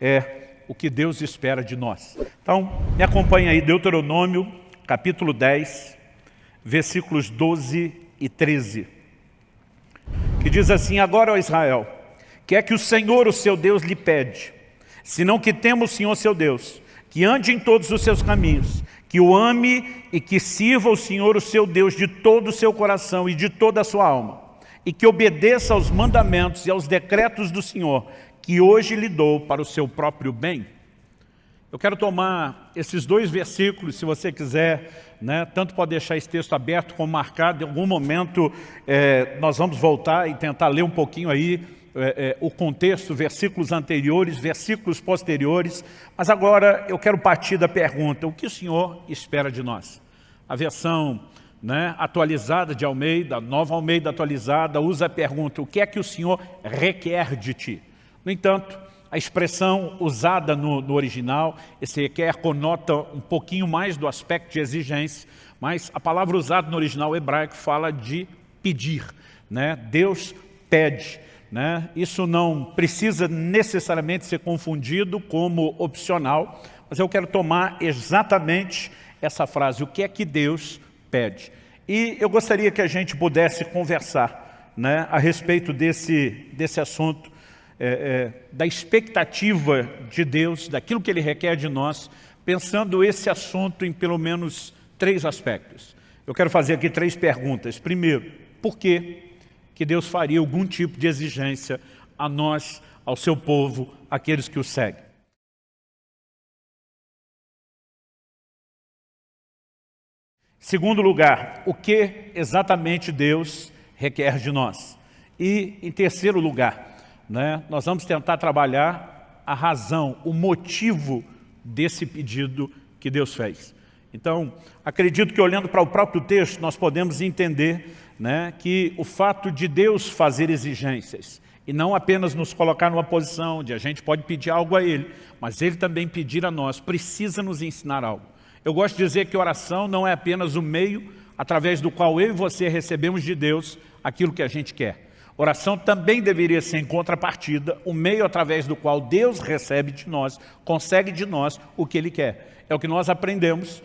é o que Deus espera de nós. Então, me acompanha aí, Deuteronômio, capítulo 10, versículos 12 e 13. Que diz assim: agora, ó Israel, que é que o Senhor, o seu Deus, lhe pede, senão que tema o Senhor, seu Deus, que ande em todos os seus caminhos, que o ame e que sirva o Senhor, o seu Deus, de todo o seu coração e de toda a sua alma, e que obedeça aos mandamentos e aos decretos do Senhor, que hoje lhe dou para o seu próprio bem. Eu quero tomar esses dois versículos, se você quiser, tanto pode deixar esse texto aberto como marcado. Em algum momento nós vamos voltar e tentar ler um pouquinho aí o contexto, versículos anteriores, versículos posteriores. Mas agora eu quero partir da pergunta: o que o Senhor espera de nós? A versão atualizada de Almeida, Nova Almeida atualizada, usa a pergunta: o que é que o Senhor requer de ti? No entanto, a expressão usada no original, esse requer, conota um pouquinho mais do aspecto de exigência, mas a palavra usada no original hebraico fala de pedir. Deus pede. Isso não precisa necessariamente ser confundido como opcional, mas eu quero tomar exatamente essa frase: o que é que Deus pede? E eu gostaria que a gente pudesse conversar a respeito desse assunto, da expectativa de Deus, daquilo que Ele requer de nós, pensando esse assunto em pelo menos 3 aspectos. Eu quero fazer aqui 3 perguntas. Primeiro, por que Deus faria algum tipo de exigência a nós, ao seu povo, àqueles que o seguem? Segundo lugar, o que exatamente Deus requer de nós? E, em terceiro lugar, nós vamos tentar trabalhar a razão, o motivo desse pedido que Deus fez. Então, acredito que olhando para o próprio texto, nós podemos entender que o fato de Deus fazer exigências, e não apenas nos colocar numa posição onde a gente pode pedir algo a Ele, mas Ele também pedir a nós, precisa nos ensinar algo. Eu gosto de dizer que oração não é apenas o meio através do qual eu e você recebemos de Deus aquilo que a gente quer. Oração também deveria ser, em contrapartida, o meio através do qual Deus recebe de nós, consegue de nós o que Ele quer. É o que nós aprendemos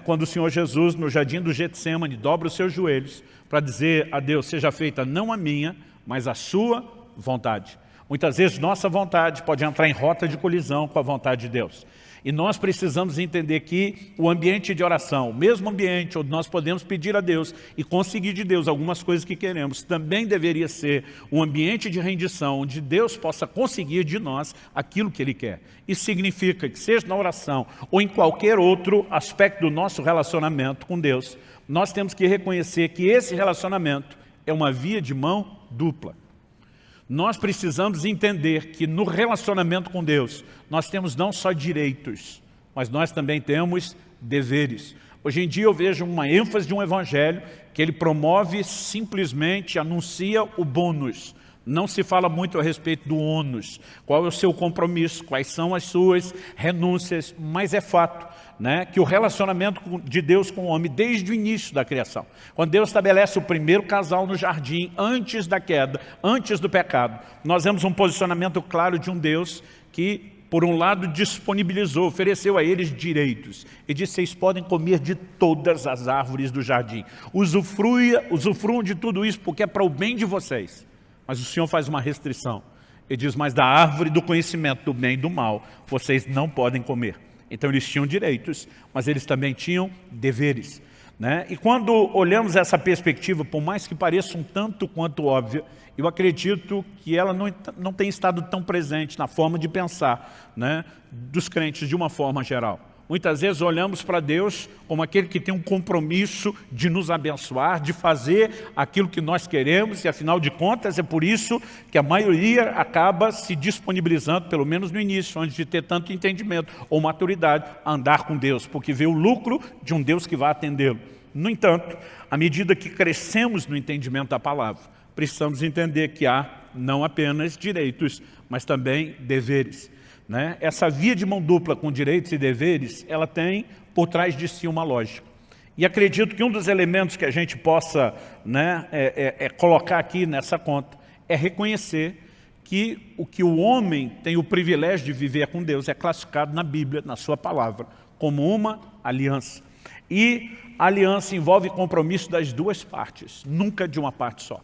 quando o Senhor Jesus, no jardim do Getsêmani, dobra os seus joelhos para dizer a Deus: seja feita não a minha, mas a sua vontade. Muitas vezes nossa vontade pode entrar em rota de colisão com a vontade de Deus. E nós precisamos entender que o ambiente de oração, o mesmo ambiente onde nós podemos pedir a Deus e conseguir de Deus algumas coisas que queremos, também deveria ser um ambiente de rendição, onde Deus possa conseguir de nós aquilo que Ele quer. Isso significa que, seja na oração ou em qualquer outro aspecto do nosso relacionamento com Deus, nós temos que reconhecer que esse relacionamento é uma via de mão dupla. Nós precisamos entender que no relacionamento com Deus, nós temos não só direitos, mas nós também temos deveres. Hoje em dia eu vejo uma ênfase de um evangelho que ele promove, simplesmente anuncia o bônus. Não se fala muito a respeito do ônus, qual é o seu compromisso, quais são as suas renúncias, mas é fato que o relacionamento de Deus com o homem, desde o início da criação, quando Deus estabelece o primeiro casal no jardim, antes da queda, antes do pecado, nós vemos um posicionamento claro de um Deus que, por um lado, disponibilizou, ofereceu a eles direitos e disse: vocês podem comer de todas as árvores do jardim, usufruam de tudo isso porque é para o bem de vocês. Mas o Senhor faz uma restrição. Ele diz: mas da árvore do conhecimento do bem e do mal, vocês não podem comer. Então eles tinham direitos, mas eles também tinham deveres. E quando olhamos essa perspectiva, por mais que pareça um tanto quanto óbvia, eu acredito que ela não tem estado tão presente na forma de pensar dos crentes de uma forma geral. Muitas vezes olhamos para Deus como aquele que tem um compromisso de nos abençoar, de fazer aquilo que nós queremos, e afinal de contas é por isso que a maioria acaba se disponibilizando, pelo menos no início, antes de ter tanto entendimento ou maturidade, a andar com Deus, porque vê o lucro de um Deus que vai atendê-lo. No entanto, à medida que crescemos no entendimento da palavra, precisamos entender que há não apenas direitos, mas também deveres. Essa via de mão dupla com direitos e deveres, ela tem por trás de si uma lógica. E acredito que um dos elementos que a gente possa colocar aqui nessa conta é reconhecer que o homem tem o privilégio de viver com Deus é classificado na Bíblia, na sua palavra, como uma aliança. E a aliança envolve compromisso das duas partes, nunca de uma parte só.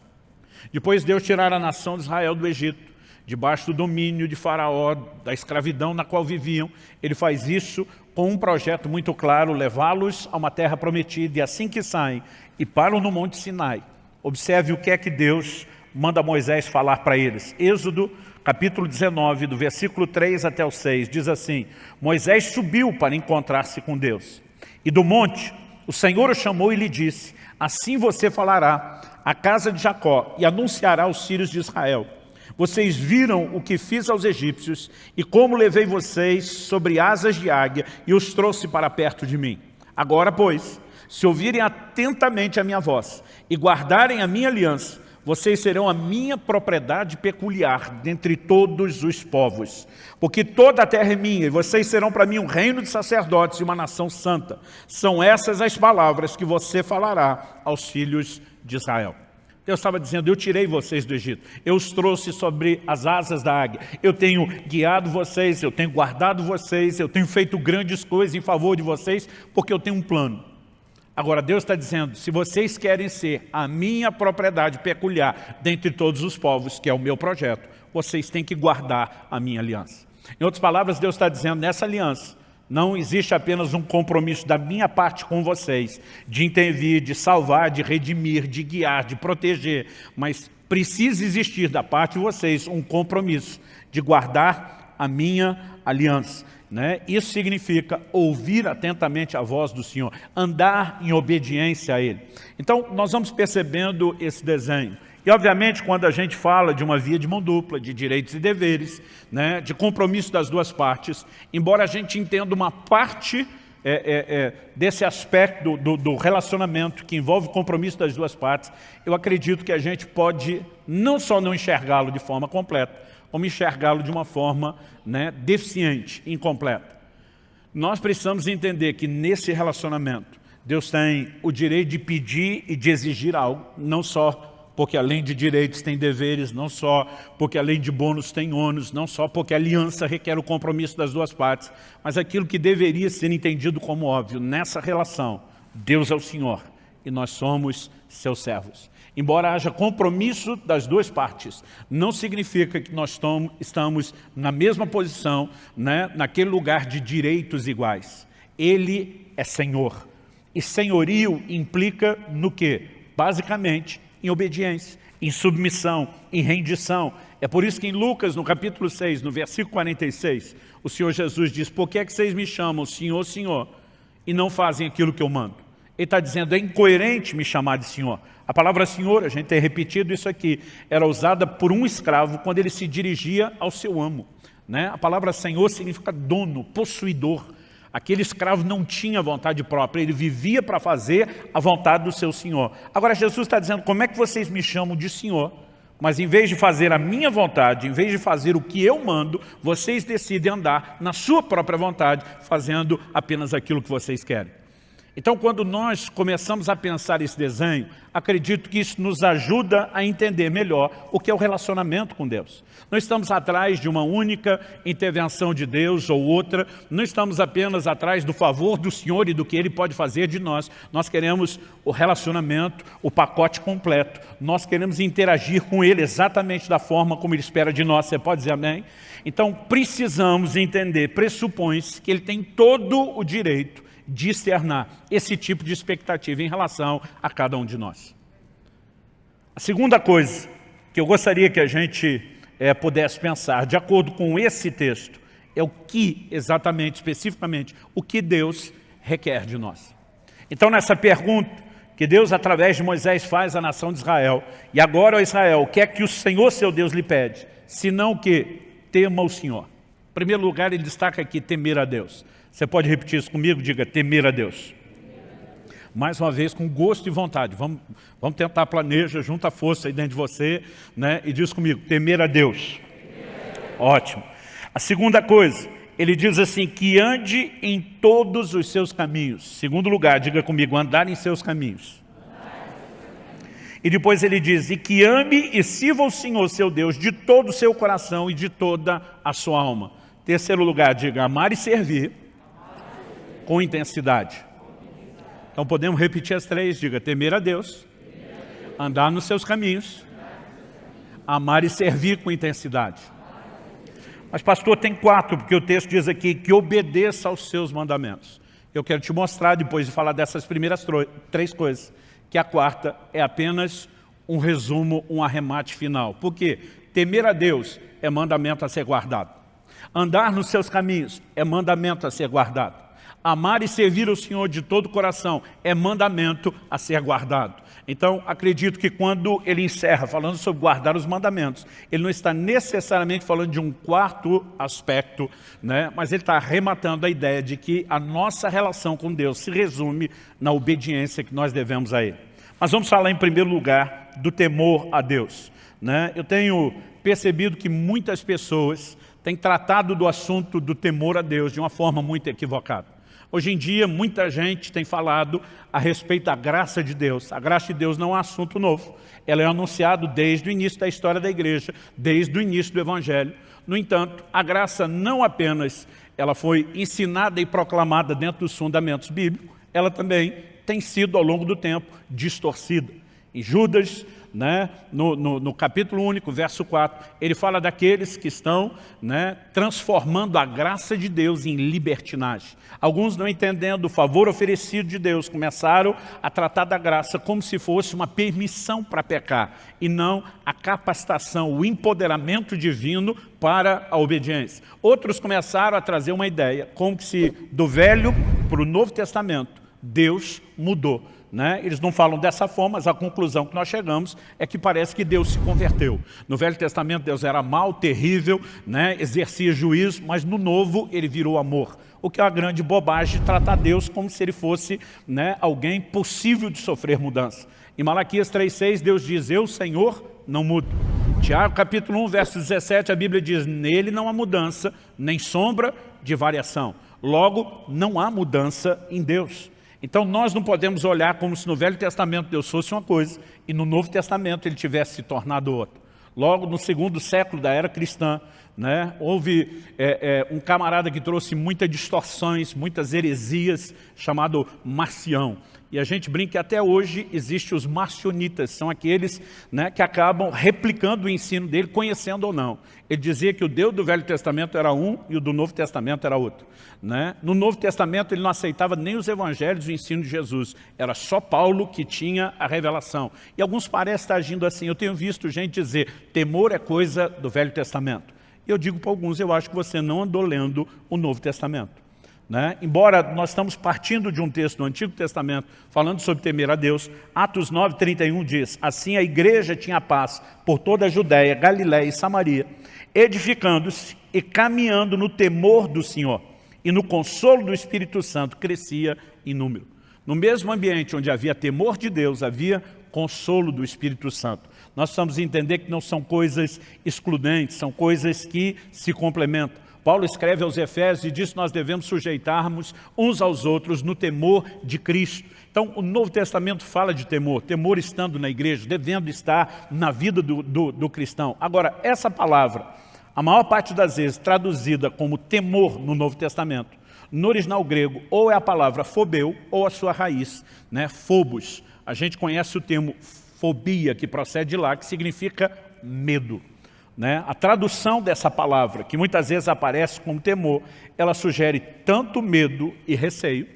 Depois Deus tirar a nação de Israel do Egito, debaixo do domínio de Faraó, da escravidão na qual viviam, ele faz isso com um projeto muito claro, levá-los a uma terra prometida, e assim que saem e param no Monte Sinai, observe o que é que Deus manda Moisés falar para eles. Êxodo, capítulo 19, do versículo 3 até o 6, diz assim: Moisés subiu para encontrar-se com Deus, e do monte o Senhor o chamou e lhe disse: assim você falará à casa de Jacó e anunciará aos filhos de Israel: vocês viram o que fiz aos egípcios e como levei vocês sobre asas de águia e os trouxe para perto de mim. Agora, pois, se ouvirem atentamente a minha voz e guardarem a minha aliança, vocês serão a minha propriedade peculiar dentre todos os povos. Porque toda a terra é minha, e vocês serão para mim um reino de sacerdotes e uma nação santa. São essas as palavras que você falará aos filhos de Israel. Deus estava dizendo: eu tirei vocês do Egito, eu os trouxe sobre as asas da águia, eu tenho guiado vocês, eu tenho guardado vocês, eu tenho feito grandes coisas em favor de vocês, porque eu tenho um plano. Agora Deus está dizendo: se vocês querem ser a minha propriedade peculiar dentre todos os povos, que é o meu projeto, vocês têm que guardar a minha aliança. Em outras palavras, Deus está dizendo: nessa aliança não existe apenas um compromisso da minha parte com vocês, de intervir, de salvar, de redimir, de guiar, de proteger, mas precisa existir da parte de vocês um compromisso de guardar a minha aliança. Isso significa ouvir atentamente a voz do Senhor, andar em obediência a Ele. Então, nós vamos percebendo esse desenho. E, obviamente, quando a gente fala de uma via de mão dupla, de direitos e deveres, de compromisso das duas partes, embora a gente entenda uma parte desse aspecto do relacionamento que envolve o compromisso das duas partes, eu acredito que a gente pode não só não enxergá-lo de forma completa, como enxergá-lo de uma forma deficiente, incompleta. Nós precisamos entender que nesse relacionamento, Deus tem o direito de pedir e de exigir algo, não só porque além de direitos tem deveres, não só porque além de bônus tem ônus, não só porque a aliança requer o compromisso das duas partes, mas aquilo que deveria ser entendido como óbvio, nessa relação, Deus é o Senhor e nós somos seus servos. Embora haja compromisso das duas partes, não significa que nós estamos na mesma posição, naquele lugar de direitos iguais. Ele é Senhor. E senhorio implica no quê? Basicamente, em obediência, em submissão, em rendição. É por isso que em Lucas, no capítulo 6, no versículo 46, o Senhor Jesus diz: por que é que vocês me chamam Senhor, Senhor, e não fazem aquilo que eu mando? Ele está dizendo: é incoerente me chamar de Senhor. A palavra Senhor, a gente tem repetido isso aqui, era usada por um escravo quando ele se dirigia ao seu amo. A palavra Senhor significa dono, possuidor. Aquele escravo não tinha vontade própria, ele vivia para fazer a vontade do seu Senhor. Agora Jesus está dizendo: como é que vocês me chamam de Senhor, mas em vez de fazer a minha vontade, em vez de fazer o que eu mando, vocês decidem andar na sua própria vontade, fazendo apenas aquilo que vocês querem. Então, quando nós começamos a pensar esse desenho, acredito que isso nos ajuda a entender melhor o que é o relacionamento com Deus. Não estamos atrás de uma única intervenção de Deus ou outra, não estamos apenas atrás do favor do Senhor e do que Ele pode fazer de nós. Nós queremos o relacionamento, o pacote completo. Nós queremos interagir com Ele exatamente da forma como Ele espera de nós. Você pode dizer amém? Então, precisamos entender, pressupõe-se que Ele tem todo o direito de externar esse tipo de expectativa em relação a cada um de nós. A segunda coisa que eu gostaria que a gente pudesse pensar, de acordo com esse texto, é o que exatamente, especificamente, o que Deus requer de nós. Então, nessa pergunta que Deus, através de Moisés, faz à nação de Israel, e agora, ó Israel, o que é que o Senhor, seu Deus, lhe pede? Senão que tema o Senhor. Em primeiro lugar, ele destaca aqui temer a Deus. Você pode repetir isso comigo? Diga: temer a Deus. Mais uma vez, com gosto e vontade. Vamos tentar, planeja, junta força aí dentro de você, e diz comigo: temer a Deus. Ótimo. A segunda coisa, ele diz assim: que ande em todos os seus caminhos. Segundo lugar, diga comigo: andar em seus caminhos. E depois ele diz, e que ame e sirva o Senhor, seu Deus, de todo o seu coração e de toda a sua alma. Terceiro lugar, diga, amar e servir com intensidade. Então podemos repetir as três, diga, temer a Deus, andar nos seus caminhos, amar e servir com intensidade. Mas pastor, tem 4, porque o texto diz aqui, que obedeça aos seus mandamentos. Eu quero te mostrar, depois de falar dessas primeiras 3 coisas, que a 4ª é apenas um resumo, um arremate final. Por quê? Temer a Deus é mandamento a ser guardado. Andar nos seus caminhos é mandamento a ser guardado. Amar e servir o Senhor de todo o coração é mandamento a ser guardado. Então, acredito que quando ele encerra falando sobre guardar os mandamentos, ele não está necessariamente falando de um 4º aspecto, né? Mas ele está arrematando a ideia de que a nossa relação com Deus se resume na obediência que nós devemos a Ele. Mas vamos falar em primeiro lugar do temor a Deus, né? Eu tenho percebido que muitas pessoas têm tratado do assunto do temor a Deus de uma forma muito equivocada. Hoje em dia, muita gente tem falado a respeito da graça de Deus. A graça de Deus não é um assunto novo. Ela é anunciada desde o início da história da igreja, desde o início do Evangelho. No entanto, a graça não apenas ela foi ensinada e proclamada dentro dos fundamentos bíblicos, ela também tem sido, ao longo do tempo, distorcida. Em Judas, né, no capítulo único, verso 4, ele fala daqueles que estão, né, transformando a graça de Deus em libertinagem. Alguns, não entendendo o favor oferecido de Deus, começaram a tratar da graça como se fosse uma permissão para pecar, e não a capacitação, o empoderamento divino para a obediência. Outros começaram a trazer uma ideia, como se do Velho para o Novo Testamento, Deus mudou. Né? Eles não falam dessa forma, mas a conclusão que nós chegamos é que parece que Deus se converteu. No Velho Testamento Deus era mau, terrível, né? Exercia juízo, mas no Novo ele virou amor. O que é uma grande bobagem, tratar Deus como se ele fosse, né, alguém possível de sofrer mudança. Em Malaquias 3,6 Deus diz, eu, Senhor, não mudo. Tiago capítulo 1, verso 17, a Bíblia diz, nele não há mudança, nem sombra de variação. Logo, não há mudança em Deus. Então nós não podemos olhar como se no Velho Testamento Deus fosse uma coisa e no Novo Testamento ele tivesse se tornado outra. Logo no 2º século da era cristã, né, houve um camarada que trouxe muitas distorções, muitas heresias, chamado Marcião. E a gente brinca que até hoje existem os marcionitas, são aqueles, né, que acabam replicando o ensino dele, conhecendo ou não. Ele dizia que o Deus do Velho Testamento era um e o do Novo Testamento era outro. Né? No Novo Testamento ele não aceitava nem os evangelhos e o ensino de Jesus. Era só Paulo que tinha a revelação. E alguns parecem estar agindo assim. Eu tenho visto gente dizer, temor é coisa do Velho Testamento. E eu digo para alguns, eu acho que você não andou lendo o Novo Testamento. Né? Embora nós estamos partindo de um texto do Antigo Testamento, falando sobre temer a Deus, Atos 9:31 diz, assim a igreja tinha paz por toda a Judéia, Galiléia e Samaria, edificando-se e caminhando no temor do Senhor, e no consolo do Espírito Santo crescia em número. No mesmo ambiente onde havia temor de Deus, havia consolo do Espírito Santo. Nós precisamos entender que não são coisas excludentes, são coisas que se complementam. Paulo escreve aos Efésios e diz que nós devemos sujeitarmos uns aos outros no temor de Cristo. Então, o Novo Testamento fala de temor, temor estando na igreja, devendo estar na vida do cristão. Agora, essa palavra, a maior parte das vezes traduzida como temor no Novo Testamento, no original grego, ou é a palavra phobeu, ou a sua raiz, né, phobos. A gente conhece o termo fobia, que procede de lá, que significa medo. Né? A tradução dessa palavra, que muitas vezes aparece como temor, ela sugere tanto medo e receio,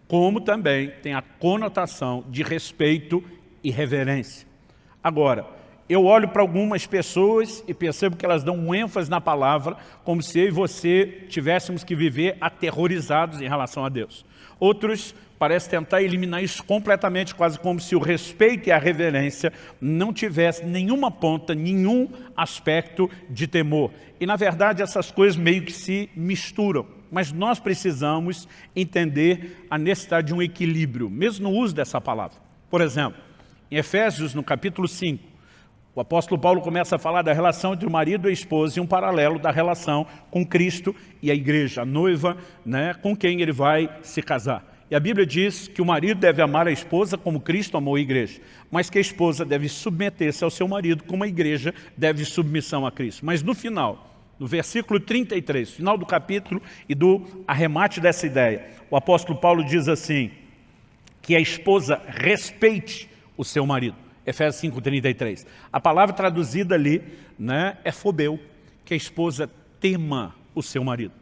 como também tem a conotação de respeito e reverência. Agora, eu olho para algumas pessoas e percebo que elas dão um ênfase na palavra, como se eu e você tivéssemos que viver aterrorizados em relação a Deus. Outros parecem tentar eliminar isso completamente, quase como se o respeito e a reverência não tivessem nenhuma ponta, nenhum aspecto de temor. E na verdade essas coisas meio que se misturam. Mas nós precisamos entender a necessidade de um equilíbrio, mesmo no uso dessa palavra. Por exemplo, em Efésios, no capítulo 5, o apóstolo Paulo começa a falar da relação entre o marido e a esposa e um paralelo da relação com Cristo e a igreja, a noiva, né, com quem ele vai se casar. E a Bíblia diz que o marido deve amar a esposa como Cristo amou a igreja, mas que a esposa deve submeter-se ao seu marido como a igreja deve submissão a Cristo. Mas no final, no versículo 33, final do capítulo e do arremate dessa ideia, o apóstolo Paulo diz assim, que a esposa respeite o seu marido. Efésios 5:33. A palavra traduzida ali, né, é phobeu, que a esposa tema o seu marido.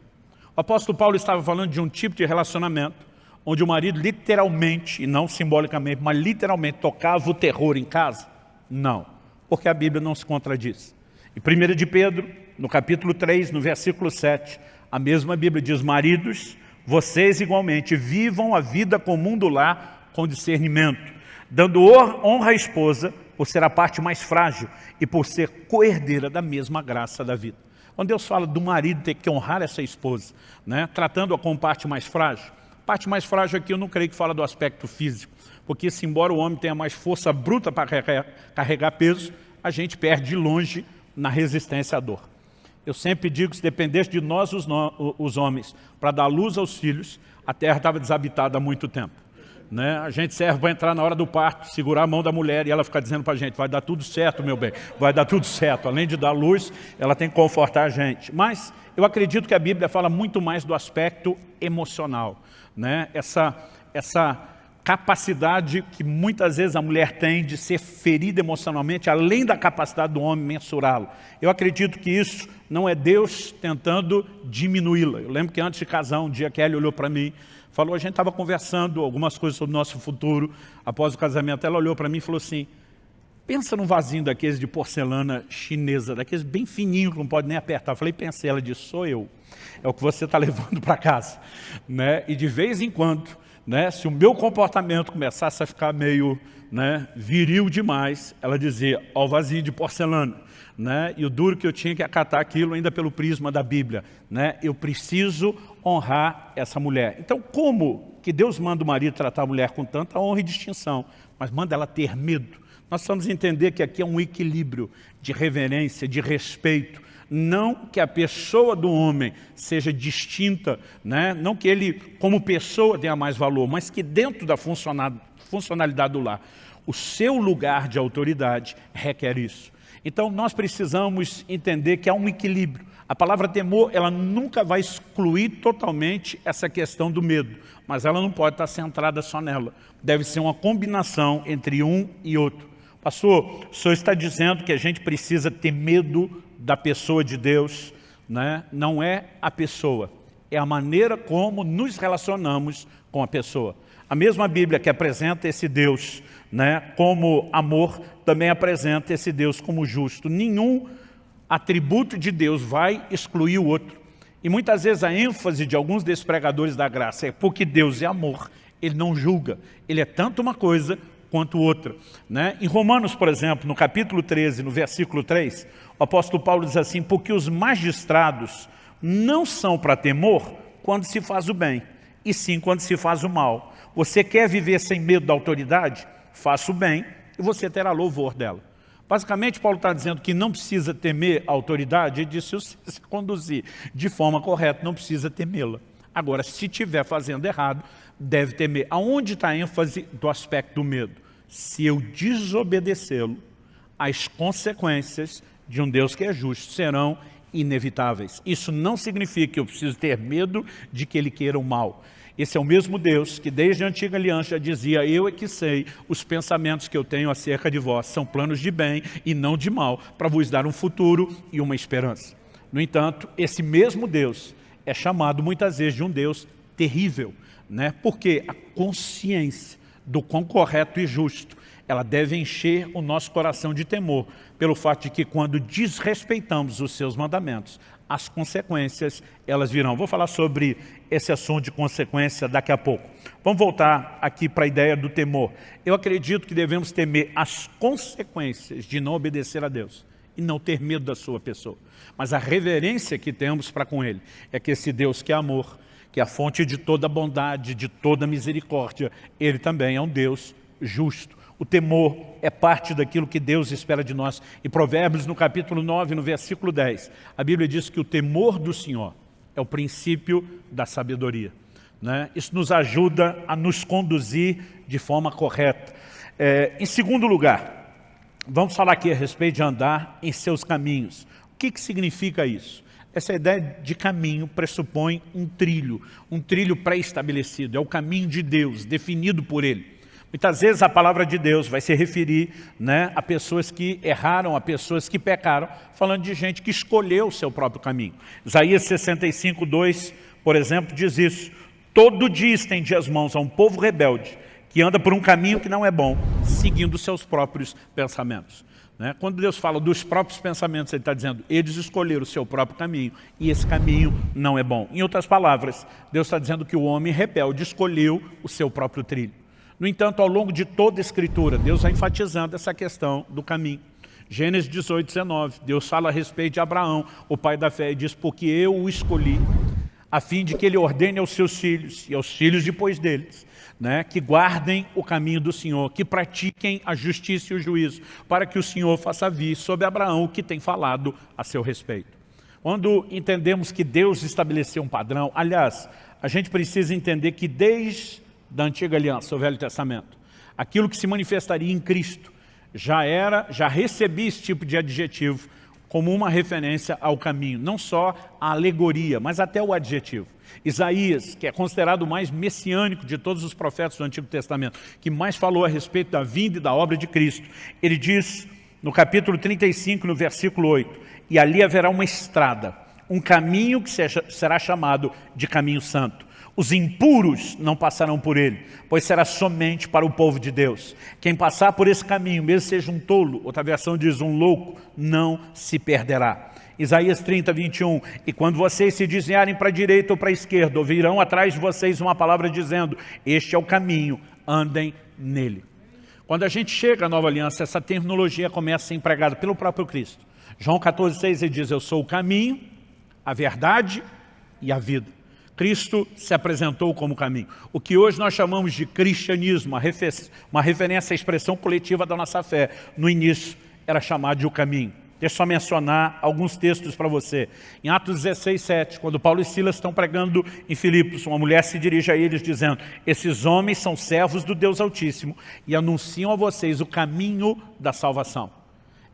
O apóstolo Paulo estava falando de um tipo de relacionamento onde o marido literalmente, e não simbolicamente, mas literalmente tocava o terror em casa? Não, porque a Bíblia não se contradiz. Em 1 de Pedro, no capítulo 3, no versículo 7, a mesma Bíblia diz, maridos, vocês igualmente vivam a vida comum do lar com discernimento, dando honra à esposa por ser a parte mais frágil e por ser coerdeira da mesma graça da vida. Quando Deus fala do marido ter que honrar essa esposa, né, tratando-a como parte mais frágil aqui eu não creio que fala do aspecto físico, porque se embora o homem tenha mais força bruta para carregar peso, a gente perde de longe na resistência à dor. Eu sempre digo que se dependesse de nós os homens para dar luz aos filhos, a terra estava desabitada há muito tempo. Né? A gente serve para entrar na hora do parto, segurar a mão da mulher e ela ficar dizendo para a gente, vai dar tudo certo, meu bem, vai dar tudo certo. Além de dar luz, ela tem que confortar a gente. Mas eu acredito que a Bíblia fala muito mais do aspecto emocional. Né? Essa capacidade que muitas vezes a mulher tem de ser ferida emocionalmente, além da capacidade do homem mensurá-lo. Eu acredito que isso não é Deus tentando diminuí-la. Eu lembro que antes de casar, um dia a Kelly olhou para mim, falou, a gente estava conversando algumas coisas sobre o nosso futuro, após o casamento, ela olhou para mim e falou assim, pensa num vasinho daqueles de porcelana chinesa, daqueles bem fininhos que não pode nem apertar. Eu falei, pensei, ela disse, sou eu, é o que você está levando para casa. Né? E de vez em quando, né, se o meu comportamento começasse a ficar meio, né, viril demais, ela dizia, ó o vasinho de porcelana. Né? E o duro que eu tinha que acatar aquilo ainda pelo prisma da Bíblia. Né? Eu preciso honrar essa mulher. Então, como que Deus manda o marido tratar a mulher com tanta honra e distinção, mas manda ela ter medo? Nós precisamos entender que aqui é um equilíbrio de reverência, de respeito. Não que a pessoa do homem seja distinta, né? Não que ele, como pessoa, tenha mais valor, mas que dentro da funcionalidade do lar, o seu lugar de autoridade requer isso. Então, nós precisamos entender que há um equilíbrio. A palavra temor, ela nunca vai excluir totalmente essa questão do medo, mas ela não pode estar centrada só nela. Deve ser uma combinação entre um e outro. Pastor, o senhor está dizendo que a gente precisa ter medo da pessoa de Deus, né? Não é a pessoa, é a maneira como nos relacionamos com a pessoa. A mesma Bíblia que apresenta esse Deus, né, como amor, também apresenta esse Deus como justo. Nenhum atributo de Deus vai excluir o outro. E muitas vezes a ênfase de alguns desses pregadores da graça é porque Deus é amor, Ele não julga. Ele é tanto uma coisa quanto outra. Né? Em Romanos, por exemplo, no capítulo 13, no versículo 3, o apóstolo Paulo diz assim, porque os magistrados não são para temor quando se faz o bem, e sim quando se faz o mal. Você quer viver sem medo da autoridade? Faça o bem e você terá louvor dela. Basicamente, Paulo está dizendo que não precisa temer a autoridade, ele disse, se você se conduzir de forma correta, não precisa temê-la. Agora, se estiver fazendo errado, deve temer. Aonde está a ênfase do aspecto do medo? Se eu desobedecê-lo, as consequências de um Deus que é justo serão inevitáveis. Isso não significa que eu preciso ter medo de que Ele queira o mal. Esse é o mesmo Deus que desde a antiga aliança já dizia, eu é que sei os pensamentos que eu tenho acerca de vós, são planos de bem e não de mal, para vos dar um futuro e uma esperança. No entanto, esse mesmo Deus é chamado muitas vezes de um Deus terrível, né? Porque a consciência do quão correto e justo, ela deve encher o nosso coração de temor, pelo fato de que quando desrespeitamos os seus mandamentos, as consequências, elas virão. Vou falar sobre esse assunto de consequência daqui a pouco. Vamos voltar aqui para a ideia do temor. Eu acredito que devemos temer as consequências de não obedecer a Deus e não ter medo da sua pessoa. Mas a reverência que temos para com Ele é que esse Deus que é amor, que é a fonte de toda bondade, de toda misericórdia, Ele também é um Deus justo. O temor é parte daquilo que Deus espera de nós. Em Provérbios, no capítulo 9, no versículo 10, a Bíblia diz que o temor do Senhor é o princípio da sabedoria. né? Isso nos ajuda a nos conduzir de forma correta. Em segundo lugar, vamos falar aqui a respeito de andar em seus caminhos. O que significa isso? Essa ideia de caminho pressupõe um trilho pré-estabelecido. É o caminho de Deus, definido por Ele. Muitas vezes a palavra de Deus vai se referir, né, a pessoas que erraram, a pessoas que pecaram, falando de gente que escolheu o seu próprio caminho. Isaías 65, 2, por exemplo, diz isso. Todo dia estende as mãos a um povo rebelde, que anda por um caminho que não é bom, seguindo seus próprios pensamentos. Né? Quando Deus fala dos próprios pensamentos, Ele está dizendo, eles escolheram o seu próprio caminho, e esse caminho não é bom. Em outras palavras, Deus está dizendo que o homem rebelde escolheu o seu próprio trilho. No entanto, ao longo de toda a Escritura, Deus vai enfatizando essa questão do caminho. Gênesis 18, 19, Deus fala a respeito de Abraão, o pai da fé, e diz, porque eu o escolhi, a fim de que ele ordene aos seus filhos, e aos filhos depois deles, né, que guardem o caminho do Senhor, que pratiquem a justiça e o juízo, para que o Senhor faça vir sobre Abraão o que tem falado a seu respeito. Quando entendemos que Deus estabeleceu um padrão, aliás, a gente precisa entender que desde da antiga aliança, o Velho Testamento, aquilo que se manifestaria em Cristo, já recebia esse tipo de adjetivo como uma referência ao caminho, não só a alegoria, mas até o adjetivo. Isaías, que é considerado o mais messiânico de todos os profetas do Antigo Testamento, que mais falou a respeito da vinda e da obra de Cristo, ele diz no capítulo 35, no versículo 8, e ali haverá uma estrada, um caminho que será chamado de caminho santo. Os impuros não passarão por ele, pois será somente para o povo de Deus. Quem passar por esse caminho, mesmo seja um tolo, outra versão diz um louco, não se perderá. Isaías 30, 21, e quando vocês se desviarem para a direita ou para a esquerda, ouvirão atrás de vocês uma palavra dizendo, este é o caminho, andem nele. Quando a gente chega à Nova Aliança, essa terminologia começa a ser empregada pelo próprio Cristo. João 14, 6, ele diz, eu sou o caminho, a verdade e a vida. Cristo se apresentou como caminho. O que hoje nós chamamos de cristianismo, uma referência à expressão coletiva da nossa fé, no início era chamado de o caminho. Deixa eu só mencionar alguns textos para você. Em Atos 16, 7, quando Paulo e Silas estão pregando em Filipos, uma mulher se dirige a eles dizendo, esses homens são servos do Deus Altíssimo e anunciam a vocês o caminho da salvação.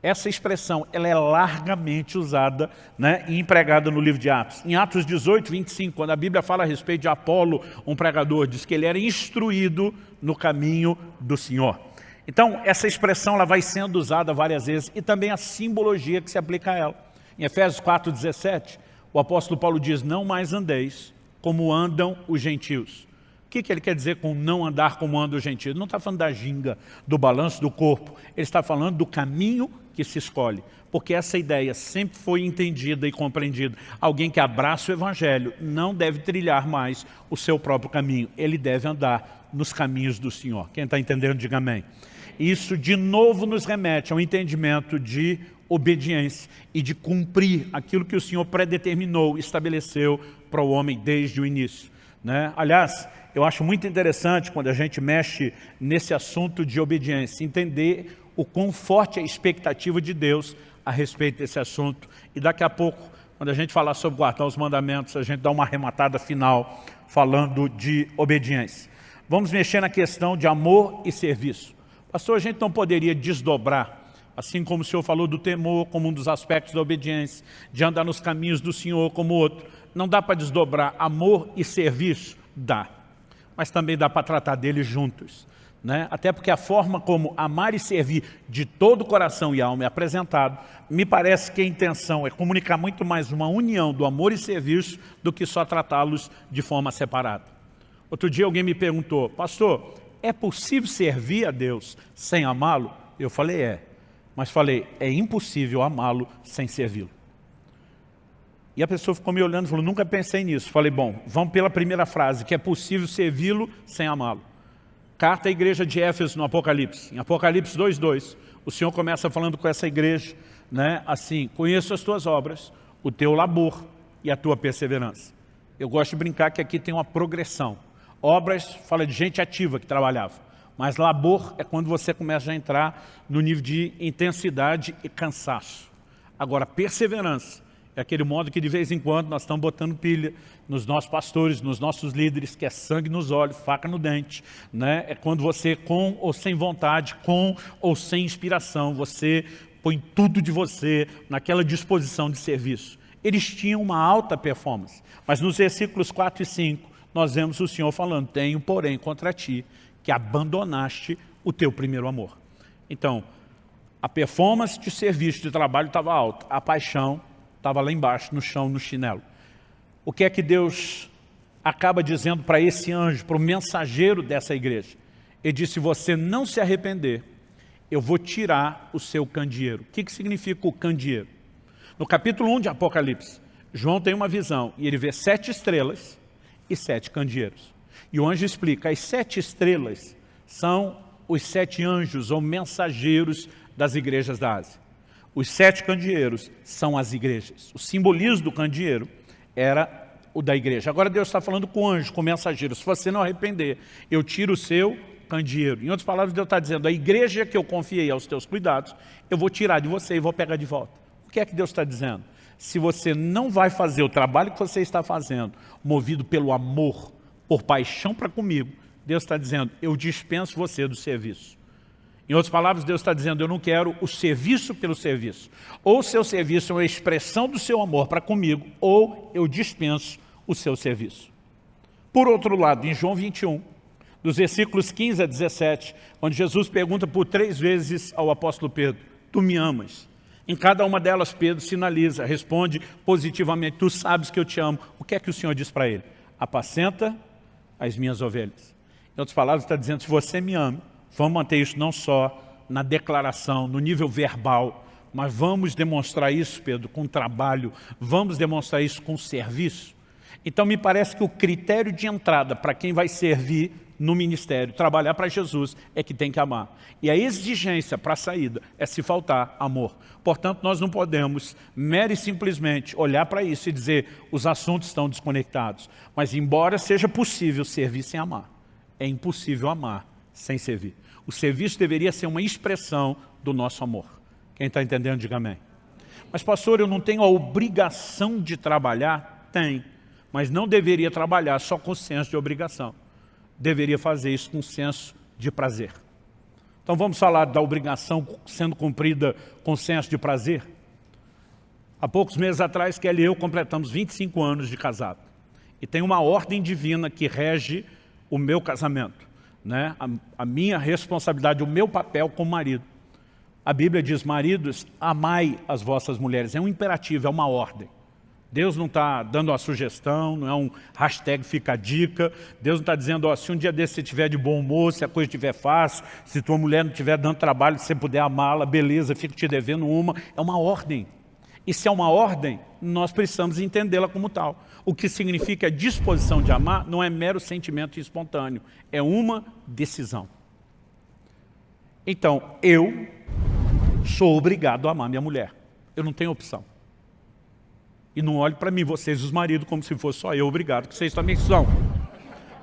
Essa expressão ela é largamente usada, né, e empregada no livro de Atos. Em Atos 18, 25, quando a Bíblia fala a respeito de Apolo, um pregador, diz que ele era instruído no caminho do Senhor. Então, essa expressão ela vai sendo usada várias vezes e também a simbologia que se aplica a ela. Em Efésios 4, 17, o apóstolo Paulo diz, não mais andeis como andam os gentios. O que ele quer dizer com não andar como andam os gentios? Ele não está falando da ginga, do balanço do corpo, ele está falando do caminho que se escolhe, porque essa ideia sempre foi entendida e compreendida. Alguém que abraça o Evangelho não deve trilhar mais o seu próprio caminho, ele deve andar nos caminhos do Senhor. Quem está entendendo, diga amém. Isso de novo nos remete ao entendimento de obediência e de cumprir aquilo que o Senhor predeterminou, estabeleceu para o homem desde o início. Né? Aliás, eu acho muito interessante quando a gente mexe nesse assunto de obediência, entender o quão forte é a expectativa de Deus a respeito desse assunto. E daqui a pouco, quando a gente falar sobre guardar os mandamentos, a gente dá uma arrematada final falando de obediência. Vamos mexer na questão de amor e serviço. Pastor, a gente não poderia desdobrar, assim como o senhor falou do temor como um dos aspectos da obediência, de andar nos caminhos do Senhor como outro. Não dá para desdobrar amor e serviço? Dá. Mas também dá para tratar deles juntos. Né? Até porque a forma como amar e servir de todo o coração e alma é apresentado, me parece que a intenção é comunicar muito mais uma união do amor e serviço do que só tratá-los de forma separada. Outro dia alguém me perguntou, pastor, é possível servir a Deus sem amá-lo? Eu falei, é. Mas falei, é impossível amá-lo sem servi-lo. E a pessoa ficou me olhando e falou, nunca pensei nisso. Falei, bom, vamos pela primeira frase, que é possível servi-lo sem amá-lo. Carta à igreja de Éfeso no Apocalipse. Em Apocalipse 2:2, o Senhor começa falando com essa igreja, né, assim, conheço as tuas obras, o teu labor e a tua perseverança. Eu gosto de brincar que aqui tem uma progressão. Obras fala de gente ativa que trabalhava, mas labor é quando você começa a entrar no nível de intensidade e cansaço. Agora, perseverança É aquele modo que de vez em quando nós estamos botando pilha nos nossos pastores, nos nossos líderes, que é sangue nos olhos, faca no dente. Né? É quando você, com ou sem vontade, com ou sem inspiração, você põe tudo de você naquela disposição de serviço. Eles tinham uma alta performance. Mas nos versículos 4 e 5, nós vemos o Senhor falando, tenho, porém, contra ti, que abandonaste o teu primeiro amor. Então, a performance de serviço, de trabalho estava alta, a paixão estava lá embaixo, no chão, no chinelo. O que é que Deus acaba dizendo para esse anjo, para o mensageiro dessa igreja? Ele disse, se você não se arrepender, eu vou tirar o seu candeeiro. O que significa o candeeiro? No capítulo 1 de Apocalipse, João tem uma visão e ele vê 7 estrelas e 7 candeeiros. E o anjo explica, as 7 estrelas são os 7 anjos ou mensageiros das igrejas da Ásia. Os 7 candeeiros são as igrejas. O simbolismo do candeeiro era o da igreja. Agora Deus está falando com o anjo, com o mensageiro. Se você não arrepender, eu tiro o seu candeeiro. Em outras palavras, Deus está dizendo, a igreja que eu confiei aos teus cuidados, eu vou tirar de você e vou pegar de volta. O que é que Deus está dizendo? Se você não vai fazer o trabalho que você está fazendo, movido pelo amor, por paixão para comigo, Deus está dizendo, eu dispenso você do serviço. Em outras palavras, Deus está dizendo, eu não quero o serviço pelo serviço. Ou o seu serviço é uma expressão do seu amor para comigo, ou eu dispenso o seu serviço. Por outro lado, em João 21, dos versículos 15 a 17, onde Jesus pergunta por 3 vezes ao apóstolo Pedro, tu me amas? Em cada uma delas, Pedro sinaliza, responde positivamente, tu sabes que eu te amo. O que é que o Senhor diz para ele? Apacenta as minhas ovelhas. Em outras palavras, está dizendo, se você me ama, vamos manter isso não só na declaração, no nível verbal, mas vamos demonstrar isso, Pedro, com trabalho, vamos demonstrar isso com serviço. Então me parece que o critério de entrada para quem vai servir no ministério, trabalhar para Jesus, é que tem que amar. E a exigência para a saída é se faltar amor. Portanto, nós não podemos mera e simplesmente olhar para isso e dizer os assuntos estão desconectados. Mas embora seja possível servir sem amar, é impossível amar sem servir. O serviço deveria ser uma expressão do nosso amor. Quem está entendendo, diga amém. Mas pastor, eu não tenho a obrigação de trabalhar? Tem, mas não deveria trabalhar só com senso de obrigação. Deveria fazer isso com senso de prazer. Então vamos falar da obrigação sendo cumprida com senso de prazer? Há poucos meses atrás, Kelly e eu completamos 25 anos de casado. E tem uma ordem divina que rege o meu casamento. Né? A minha responsabilidade, o meu papel como marido. A Bíblia diz, maridos, amai as vossas mulheres. É um imperativo, é uma ordem. Deus não está dando uma sugestão, não é um hashtag fica a dica. Deus não está dizendo, ó, se um dia desse você estiver de bom humor, se a coisa estiver fácil, se tua mulher não estiver dando trabalho, se você puder amá-la, beleza, fico te devendo uma. É uma ordem. E se é uma ordem, nós precisamos entendê-la como tal. O que significa a disposição de amar não é mero sentimento espontâneo, é uma decisão. Então, eu sou obrigado a amar minha mulher. Eu não tenho opção. E não olhe para mim, vocês os maridos, como se fosse só eu obrigado, que vocês também são.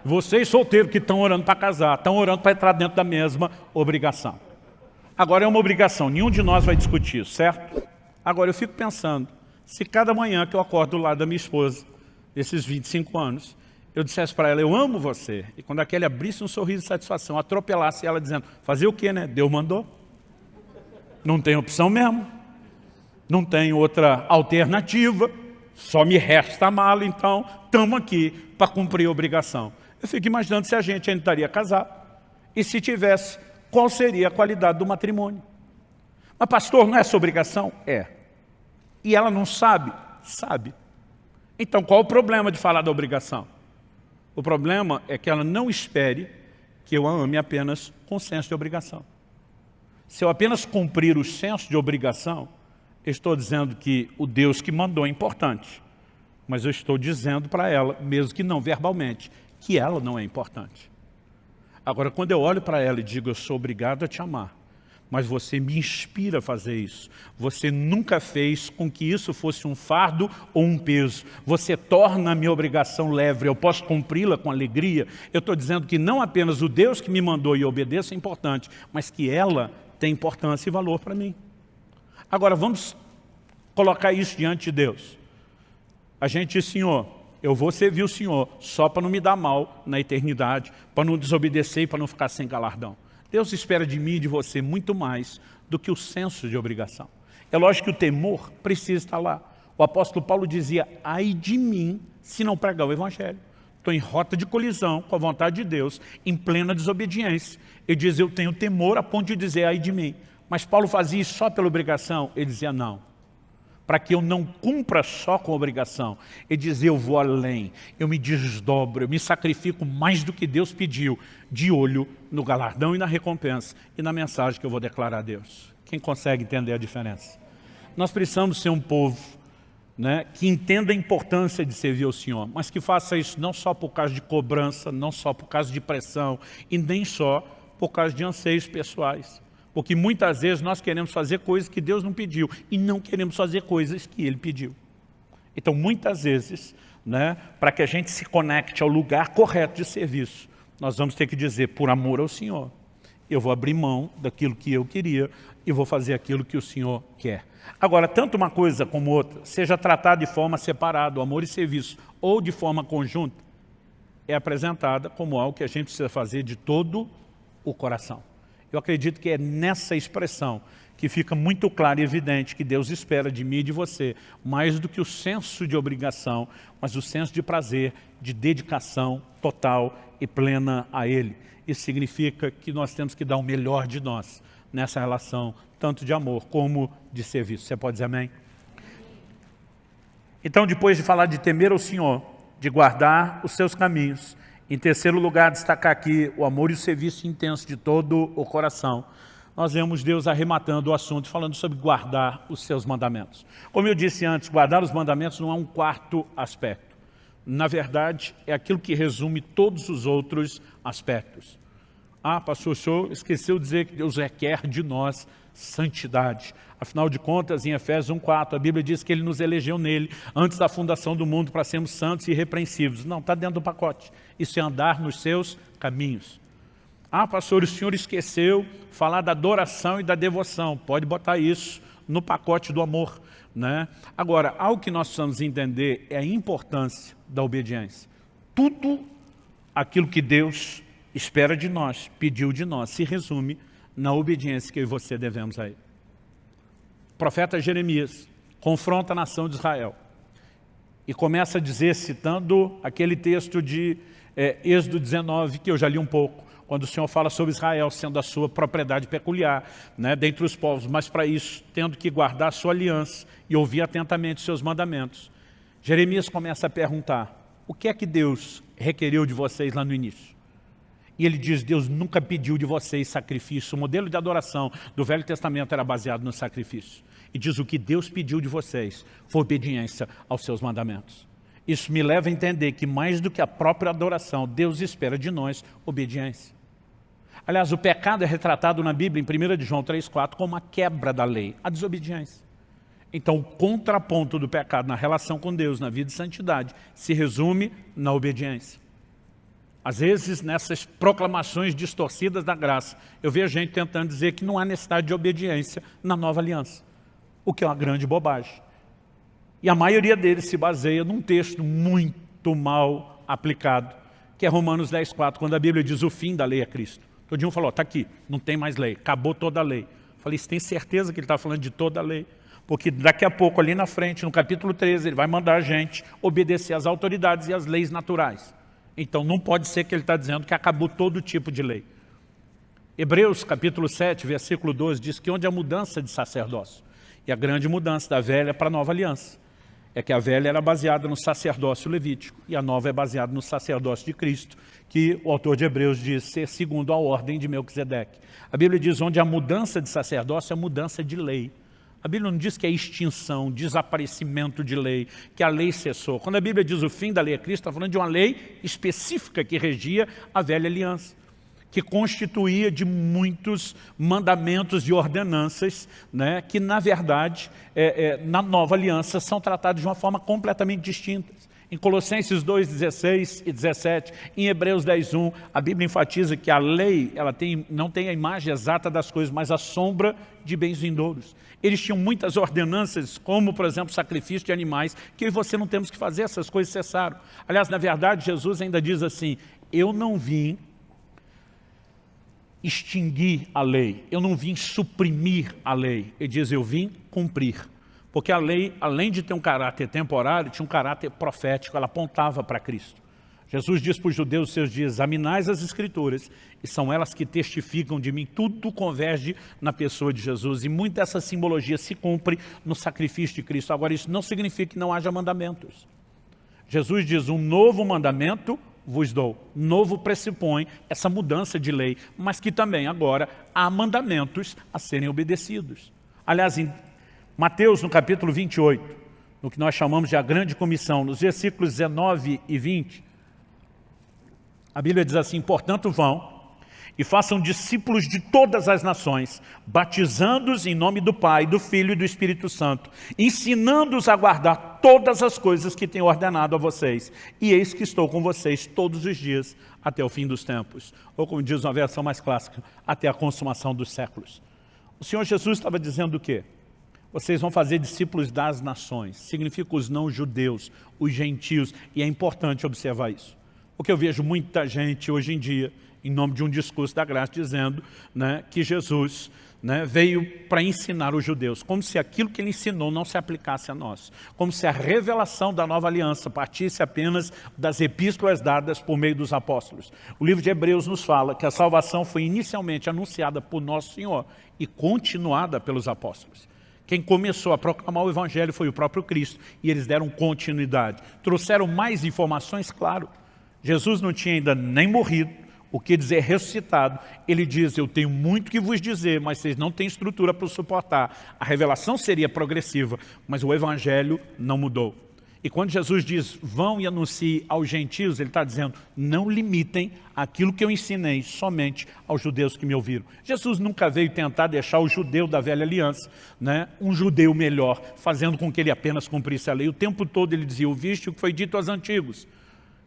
Vocês solteiros que estão orando para casar, estão orando para entrar dentro da mesma obrigação. Agora é uma obrigação, nenhum de nós vai discutir isso, certo? Agora eu fico pensando, se cada manhã que eu acordo do lado da minha esposa, desses 25 anos, eu dissesse para ela, eu amo você, e quando aquele abrisse um sorriso de satisfação, atropelasse ela dizendo, fazer o quê, né? Deus mandou. Não tem opção mesmo. Não tem outra alternativa. Só me resta amá-lo, então estamos aqui para cumprir a obrigação. Eu fico imaginando se a gente ainda estaria casado. E se tivesse, qual seria a qualidade do matrimônio? Mas pastor, não é essa obrigação? É. E ela não sabe? Sabe. Então qual o problema de falar da obrigação? O problema é que ela não espere que eu a ame apenas com senso de obrigação. Se eu apenas cumprir o senso de obrigação, eu estou dizendo que o Deus que mandou é importante. Mas eu estou dizendo para ela, mesmo que não verbalmente, que ela não é importante. Agora, quando eu olho para ela e digo, eu sou obrigado a te amar, mas você me inspira a fazer isso. Você nunca fez com que isso fosse um fardo ou um peso. Você torna a minha obrigação leve, eu posso cumpri-la com alegria. Eu estou dizendo que não apenas o Deus que me mandou e obedeça é importante, mas que ela tem importância e valor para mim. Agora, vamos colocar isso diante de Deus. A gente diz, Senhor, eu vou servir o Senhor só para não me dar mal na eternidade, para não desobedecer e para não ficar sem galardão. Deus espera de mim e de você muito mais do que o senso de obrigação. É lógico que o temor precisa estar lá. O apóstolo Paulo dizia, ai de mim se não pregar o evangelho. Estou em rota de colisão com a vontade de Deus, em plena desobediência. Ele diz, eu tenho temor a ponto de dizer, ai de mim. Mas Paulo fazia isso só pela obrigação? Ele dizia, não. Para que eu não cumpra só com a obrigação. Ele dizia, eu vou além, eu me desdobro, eu me sacrifico mais do que Deus pediu, de olho no galardão e na recompensa, e na mensagem que eu vou declarar a Deus. Quem consegue entender a diferença? Nós precisamos ser um povo, né, que entenda a importância de servir ao Senhor, mas que faça isso não só por causa de cobrança, não só por causa de pressão, e nem só por causa de anseios pessoais. Porque muitas vezes nós queremos fazer coisas que Deus não pediu e não queremos fazer coisas que Ele pediu. Então, muitas vezes, né, para que a gente se conecte ao lugar correto de serviço, nós vamos ter que dizer, por amor ao Senhor, eu vou abrir mão daquilo que eu queria e vou fazer aquilo que o Senhor quer. Agora, tanto uma coisa como outra, seja tratada de forma separada, o amor e serviço, ou de forma conjunta, é apresentada como algo que a gente precisa fazer de todo o coração. Eu acredito que é nessa expressão que fica muito claro e evidente que Deus espera de mim e de você, mais do que o senso de obrigação, mas o senso de prazer, de dedicação total e plena a Ele. Isso significa que nós temos que dar o melhor de nós nessa relação, tanto de amor como de serviço. Você pode dizer amém? Então, depois de falar de temer ao Senhor, de guardar os seus caminhos, em terceiro lugar, destacar aqui o amor e o serviço intenso de todo o coração. Nós vemos Deus arrematando o assunto, falando sobre guardar os seus mandamentos. Como eu disse antes, guardar os mandamentos não é um quarto aspecto. Na verdade, é aquilo que resume todos os outros aspectos. Ah, pastor, o senhor esqueceu de dizer que Deus requer de nós santidade. Afinal de contas, em Efésios 1:4, a Bíblia diz que Ele nos elegeu nele, antes da fundação do mundo, para sermos santos e irrepreensíveis. Não, está dentro do pacote. Isso é andar nos seus caminhos. Ah, pastor, o senhor esqueceu falar da adoração e da devoção. Pode botar isso no pacote do amor, né? Agora, algo que nós precisamos entender é a importância da obediência. Tudo aquilo que Deus espera de nós, pediu de nós, se resume na obediência que eu e você devemos a Ele. O profeta Jeremias confronta a nação de Israel e começa a dizer, citando aquele texto de Êxodo 19, que eu já li um pouco, quando o Senhor fala sobre Israel sendo a sua propriedade peculiar, né, dentre os povos, mas para isso, tendo que guardar a sua aliança e ouvir atentamente os seus mandamentos. Jeremias começa a perguntar, o que é que Deus requeriu de vocês lá no início? E ele diz, Deus nunca pediu de vocês sacrifício. O modelo de adoração do Velho Testamento era baseado no sacrifício. E diz, o que Deus pediu de vocês foi obediência aos seus mandamentos. Isso me leva a entender que mais do que a própria adoração, Deus espera de nós obediência. Aliás, o pecado é retratado na Bíblia, em 1 de João 3,4, como a quebra da lei, a desobediência. Então, o contraponto do pecado na relação com Deus, na vida de santidade, se resume na obediência. Às vezes, nessas proclamações distorcidas da graça, eu vejo gente tentando dizer que não há necessidade de obediência na nova aliança, o que é uma grande bobagem. E a maioria deles se baseia num texto muito mal aplicado, que é Romanos 10,4, quando a Bíblia diz o fim da lei é Cristo. Todo dia falou, está aqui, não tem mais lei, acabou toda a lei. Eu falei, você tem certeza que ele está falando de toda a lei? Porque daqui a pouco, ali na frente, no capítulo 13, ele vai mandar a gente obedecer às autoridades e às leis naturais. Então não pode ser que ele está dizendo que acabou todo tipo de lei. Hebreus capítulo 7, versículo 12, diz que onde há mudança de sacerdócio, e a grande mudança da velha para a nova aliança, é que a velha era baseada no sacerdócio levítico, e a nova é baseada no sacerdócio de Cristo, que o autor de Hebreus diz ser segundo a ordem de Melquisedeque. A Bíblia diz onde há mudança de sacerdócio é mudança de lei. A Bíblia não diz que é extinção, desaparecimento de lei, que a lei cessou. Quando a Bíblia diz o fim da lei é Cristo, está falando de uma lei específica que regia a velha aliança, que constituía de muitos mandamentos e ordenanças, né, que na verdade, na nova aliança, são tratados de uma forma completamente distinta. Em Colossenses 2, 16 e 17, em Hebreus 10, 1, a Bíblia enfatiza que a lei não tem a imagem exata das coisas, mas a sombra de bens vindouros. Eles tinham muitas ordenanças, como, por exemplo, sacrifício de animais, que eu e você não temos que fazer, essas coisas cessaram. Aliás, na verdade, Jesus ainda diz assim, eu não vim extinguir a lei, eu não vim suprimir a lei. Ele diz, eu vim cumprir. Porque a lei, além de ter um caráter temporário, tinha um caráter profético, ela apontava para Cristo. Jesus diz para os judeus, seus dias, examinais as Escrituras, e são elas que testificam de mim, tudo converge na pessoa de Jesus, e muita dessa simbologia se cumpre no sacrifício de Cristo. Agora, isso não significa que não haja mandamentos. Jesus diz, um novo mandamento vos dou. Novo pressupõe essa mudança de lei, mas que também agora há mandamentos a serem obedecidos. Aliás, em Mateus, no capítulo 28, no que nós chamamos de a grande comissão, nos versículos 19 e 20, a Bíblia diz assim, portanto vão e façam discípulos de todas as nações, batizando-os em nome do Pai, do Filho e do Espírito Santo, ensinando-os a guardar todas as coisas que tenho ordenado a vocês. E eis que estou com vocês todos os dias até o fim dos tempos. Ou como diz uma versão mais clássica, até a consumação dos séculos. O Senhor Jesus estava dizendo o quê? Vocês vão fazer discípulos das nações. Significa os não-judeus, os gentios. E é importante observar isso. Porque eu vejo muita gente hoje em dia, em nome de um discurso da graça, dizendo, né, que Jesus, né, veio para ensinar os judeus. Como se aquilo que ele ensinou não se aplicasse a nós. Como se a revelação da nova aliança partisse apenas das epístolas dadas por meio dos apóstolos. O livro de Hebreus nos fala que a salvação foi inicialmente anunciada por Nosso Senhor e continuada pelos apóstolos. Quem começou a proclamar o Evangelho foi o próprio Cristo, e eles deram continuidade. Trouxeram mais informações, claro. Jesus não tinha ainda nem morrido, o que dizer ressuscitado. Ele diz, eu tenho muito que vos dizer, mas vocês não têm estrutura para suportar. A revelação seria progressiva, mas o Evangelho não mudou. E quando Jesus diz, vão e anunciem aos gentios, ele está dizendo, não limitem aquilo que eu ensinei somente aos judeus que me ouviram. Jesus nunca veio tentar deixar o judeu da velha aliança, né, um judeu melhor, fazendo com que ele apenas cumprisse a lei. O tempo todo ele dizia, ouviste o que foi dito aos antigos,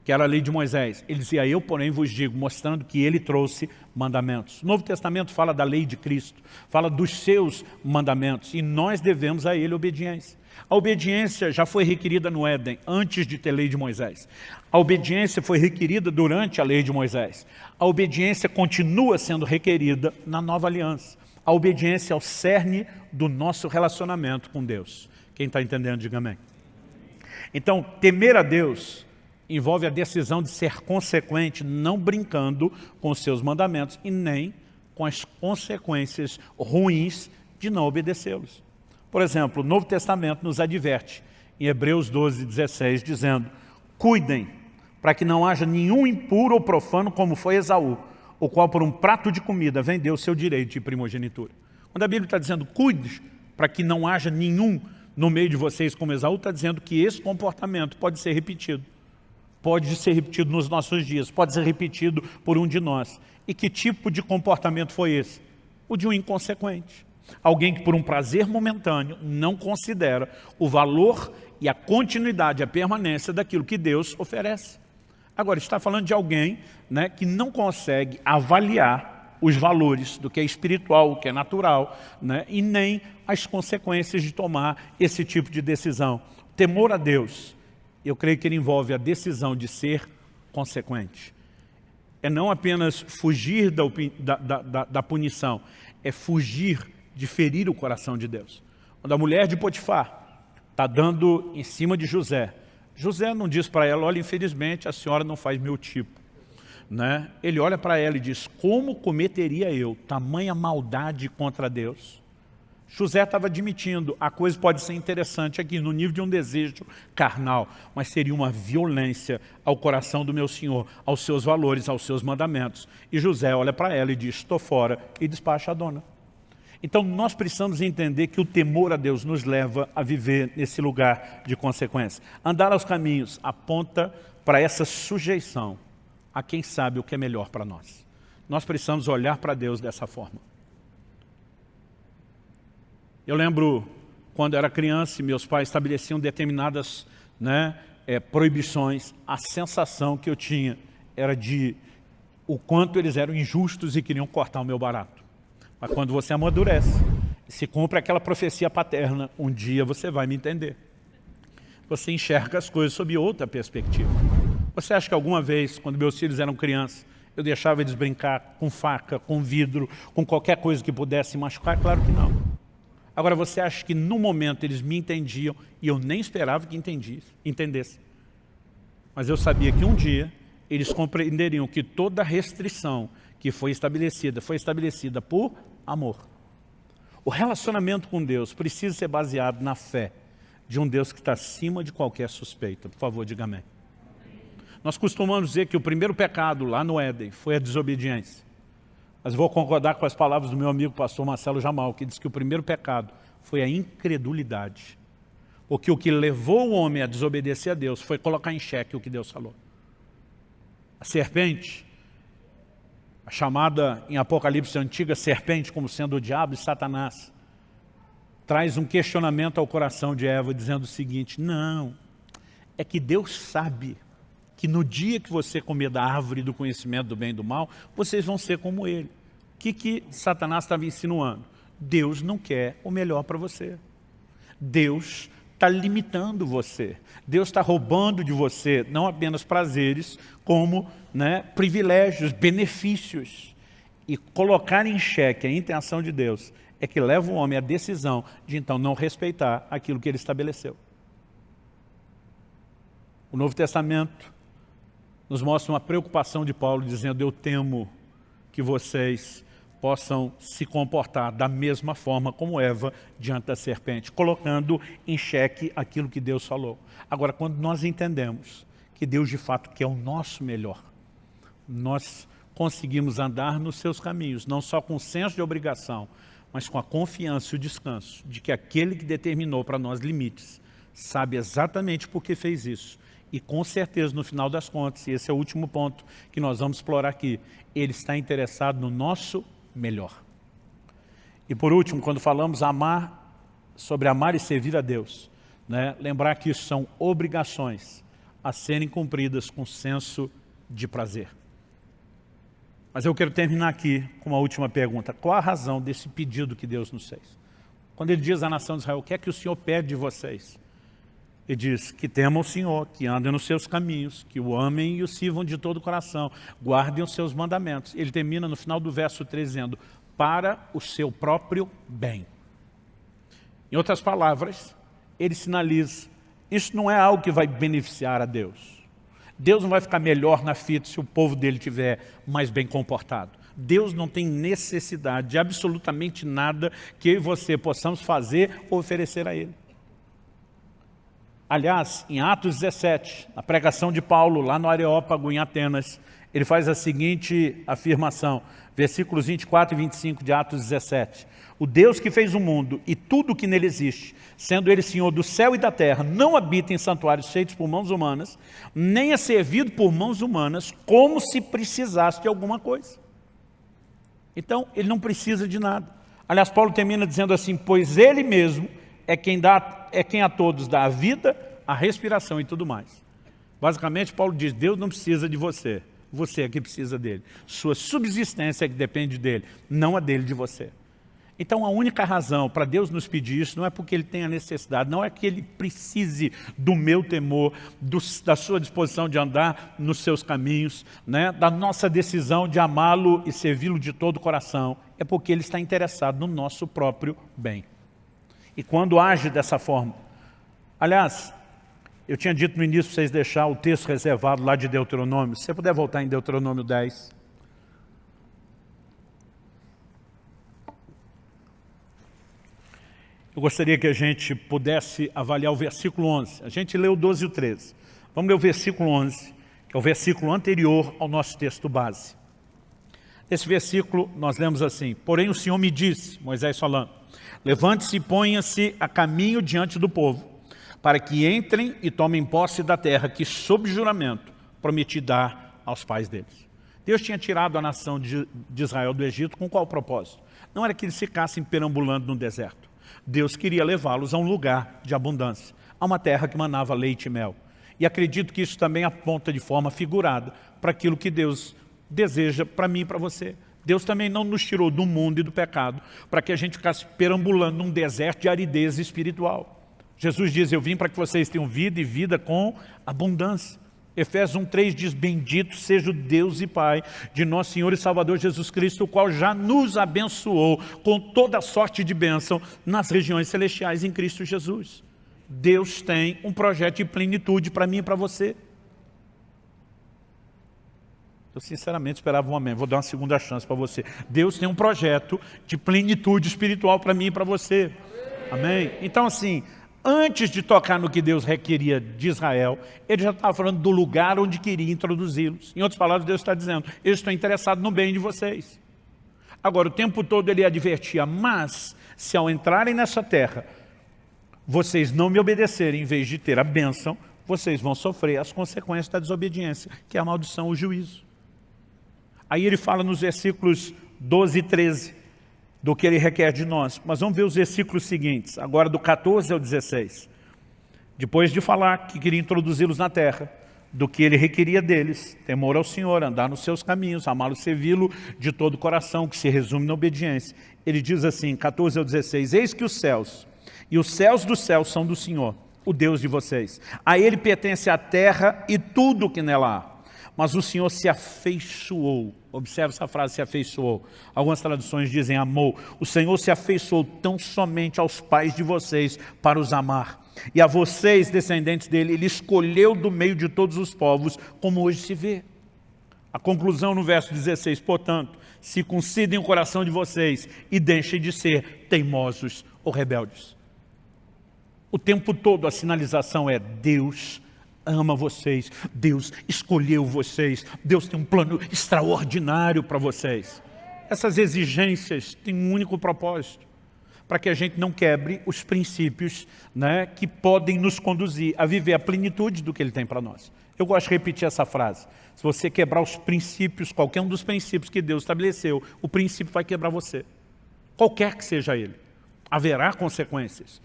que era a lei de Moisés. Ele dizia, eu porém vos digo, mostrando que ele trouxe mandamentos. O Novo Testamento fala da lei de Cristo, fala dos seus mandamentos, e nós devemos a ele obediência. A obediência já foi requerida no Éden, antes de ter lei de Moisés. A obediência foi requerida durante a lei de Moisés. A obediência continua sendo requerida na nova aliança. A obediência é o cerne do nosso relacionamento com Deus. Quem está entendendo, diga amém. Então, temer a Deus envolve a decisão de ser consequente, não brincando com os seus mandamentos e nem com as consequências ruins de não obedecê-los. Por exemplo, o Novo Testamento nos adverte, em Hebreus 12, 16, dizendo, cuidem para que não haja nenhum impuro ou profano como foi Esaú, o qual por um prato de comida vendeu o seu direito de primogenitura. Quando a Bíblia está dizendo, cuide para que não haja nenhum no meio de vocês como Esaú, está dizendo que esse comportamento pode ser repetido. Pode ser repetido nos nossos dias, pode ser repetido por um de nós. E que tipo de comportamento foi esse? O de um inconsequente. Alguém que por um prazer momentâneo não considera o valor e a continuidade, a permanência daquilo que Deus oferece. Agora, está falando de alguém, né, que não consegue avaliar os valores do que é espiritual, o que é natural, né, e nem as consequências de tomar esse tipo de decisão. Temor a Deus, eu creio que ele envolve a decisão de ser consequente. É não apenas fugir da punição, é fugir de ferir o coração de Deus. Quando a mulher de Potifar está dando em cima de José, José não diz para ela, olha, infelizmente a senhora não faz meu tipo. Né? Ele olha para ela e diz, como cometeria eu tamanha maldade contra Deus? José estava admitindo, a coisa pode ser interessante aqui, no nível de um desejo carnal, mas seria uma violência ao coração do meu Senhor, aos seus valores, aos seus mandamentos. E José olha para ela e diz, estou fora, e despacha a dona. Então nós precisamos entender que o temor a Deus nos leva a viver nesse lugar de consequência. Andar aos caminhos aponta para essa sujeição a quem sabe o que é melhor para nós. Nós precisamos olhar para Deus dessa forma. Eu lembro quando eu era criança e meus pais estabeleciam determinadas, né, proibições, a sensação que eu tinha era de o quanto eles eram injustos e queriam cortar o meu barato. Mas quando você amadurece, se cumpre aquela profecia paterna, um dia você vai me entender. Você enxerga as coisas sob outra perspectiva. Você acha que alguma vez, quando meus filhos eram crianças, eu deixava eles brincar com faca, com vidro, com qualquer coisa que pudesse machucar? Claro que não. Agora, você acha que no momento eles me entendiam e eu nem esperava que entendessem. Mas eu sabia que um dia eles compreenderiam que toda restrição que foi estabelecida por amor. O relacionamento com Deus precisa ser baseado na fé de um Deus que está acima de qualquer suspeita. Por favor, diga amém. Nós costumamos dizer que o primeiro pecado lá no Éden foi a desobediência. Mas vou concordar com as palavras do meu amigo pastor Marcelo Jamal, que diz que o primeiro pecado foi a incredulidade. Porque o que levou o homem a desobedecer a Deus foi colocar em xeque o que Deus falou. A serpente, a chamada em Apocalipse antiga serpente como sendo o diabo e Satanás, traz um questionamento ao coração de Eva dizendo o seguinte: não, é que Deus sabe que no dia que você comer da árvore do conhecimento do bem e do mal, vocês vão ser como ele. O que Satanás estava insinuando? Deus não quer o melhor para você. Deus está limitando você. Deus está roubando de você não apenas prazeres, como privilégios, benefícios. E colocar em xeque a intenção de Deus é que leva o homem à decisão de então não respeitar aquilo que ele estabeleceu. O Novo Testamento nos mostra uma preocupação de Paulo dizendo: eu temo que vocês possam se comportar da mesma forma como Eva diante da serpente, colocando em xeque aquilo que Deus falou. Agora, quando nós entendemos que Deus de fato quer o nosso melhor, nós conseguimos andar nos seus caminhos, não só com o senso de obrigação, mas com a confiança e o descanso de que aquele que determinou para nós limites sabe exatamente por que fez isso. E com certeza, no final das contas, e esse é o último ponto que nós vamos explorar aqui, ele está interessado no nosso melhor. E por último, quando falamos sobre amar e servir a Deus, lembrar que isso são obrigações a serem cumpridas com senso de prazer. Mas eu quero terminar aqui com uma última pergunta. Qual a razão desse pedido que Deus nos fez? Quando ele diz à nação de Israel: o que é que o Senhor pede de vocês? Ele diz que temam o Senhor, que andem nos seus caminhos, que o amem e o sirvam de todo o coração, guardem os seus mandamentos. Ele termina no final do verso 3 dizendo: para o seu próprio bem. Em outras palavras, ele sinaliza: isso não é algo que vai beneficiar a Deus. Deus não vai ficar melhor na fita se o povo dele estiver mais bem comportado. Deus não tem necessidade de absolutamente nada que eu e você possamos fazer ou oferecer a ele. Aliás, em Atos 17, na pregação de Paulo, lá no Areópago, em Atenas, ele faz a seguinte afirmação, versículos 24 e 25 de Atos 17. O Deus que fez o mundo e tudo o que nele existe, sendo ele Senhor do céu e da terra, não habita em santuários feitos por mãos humanas, nem é servido por mãos humanas, como se precisasse de alguma coisa. Então, ele não precisa de nada. Aliás, Paulo termina dizendo assim: pois ele mesmo é quem a todos dá a vida, a respiração e tudo mais. Basicamente, Paulo diz: Deus não precisa de você, você é que precisa dele. Sua subsistência é que depende dele, não a dele de você. Então, a única razão para Deus nos pedir isso não é porque ele tenha necessidade, não é que ele precise do meu temor, da sua disposição de andar nos seus caminhos, da nossa decisão de amá-lo e servi-lo de todo o coração. É porque ele está interessado no nosso próprio bem. E quando age dessa forma, aliás, eu tinha dito no início para vocês deixar o texto reservado lá de Deuteronômio. Se você puder voltar em Deuteronômio 10. Eu gostaria que a gente pudesse avaliar o versículo 11. A gente leu o 12 e o 13. Vamos ler o versículo 11, que é o versículo anterior ao nosso texto base. Nesse versículo nós lemos assim: porém o Senhor me disse, Moisés falando, levante-se e ponha-se a caminho diante do povo, para que entrem e tomem posse da terra que, sob juramento, prometi dar aos pais deles. Deus tinha tirado a nação de Israel do Egito com qual propósito? Não era que eles ficassem perambulando no deserto. Deus queria levá-los a um lugar de abundância, a uma terra que manava leite e mel. E acredito que isso também aponta de forma figurada para aquilo que Deus deseja para mim e para você. Deus também não nos tirou do mundo e do pecado para que a gente ficasse perambulando num deserto de aridez espiritual. Jesus diz, eu vim para que vocês tenham vida e vida com abundância. Efésios 1:3 diz, bendito seja o Deus e Pai de nosso Senhor e Salvador Jesus Cristo, o qual já nos abençoou com toda sorte de bênção nas regiões celestiais em Cristo Jesus. Deus tem um projeto de plenitude para mim e para você. Eu sinceramente esperava um amém, vou dar uma segunda chance para você. Deus tem um projeto de plenitude espiritual para mim e para você. Amém? Então assim, antes de tocar no que Deus requeria de Israel, ele já estava falando do lugar onde queria introduzi-los. Em outras palavras, Deus está dizendo, eu estou interessado no bem de vocês. Agora, o tempo todo ele advertia, mas se ao entrarem nessa terra, vocês não me obedecerem, em vez de ter a bênção, vocês vão sofrer as consequências da desobediência, que é a maldição, o juízo. Aí ele fala nos versículos 12 e 13, do que ele requer de nós. Mas vamos ver os versículos seguintes, agora do 14 ao 16. Depois de falar que queria introduzi-los na terra, do que ele requeria deles, temor ao Senhor, andar nos seus caminhos, amá-lo, servi-lo de todo o coração, que se resume na obediência. Ele diz assim, 14 ao 16, eis que os céus e os céus dos céus são do Senhor, o Deus de vocês. A ele pertence a terra e tudo o que nela há. Mas o Senhor se afeiçoou. Observe essa frase, se afeiçoou. Algumas traduções dizem amou. O Senhor se afeiçoou tão somente aos pais de vocês para os amar. E a vocês, descendentes dele, ele escolheu do meio de todos os povos, como hoje se vê. A conclusão no verso 16, portanto, circuncidem o coração de vocês e deixem de ser teimosos ou rebeldes. O tempo todo a sinalização é Deus ama vocês, Deus escolheu vocês, Deus tem um plano extraordinário para vocês. Essas exigências têm um único propósito, para que a gente não quebre os princípios, né, que podem nos conduzir a viver a plenitude do que Ele tem para nós. Eu gosto de repetir essa frase, se você quebrar os princípios, qualquer um dos princípios que Deus estabeleceu, o princípio vai quebrar você, qualquer que seja ele, haverá consequências.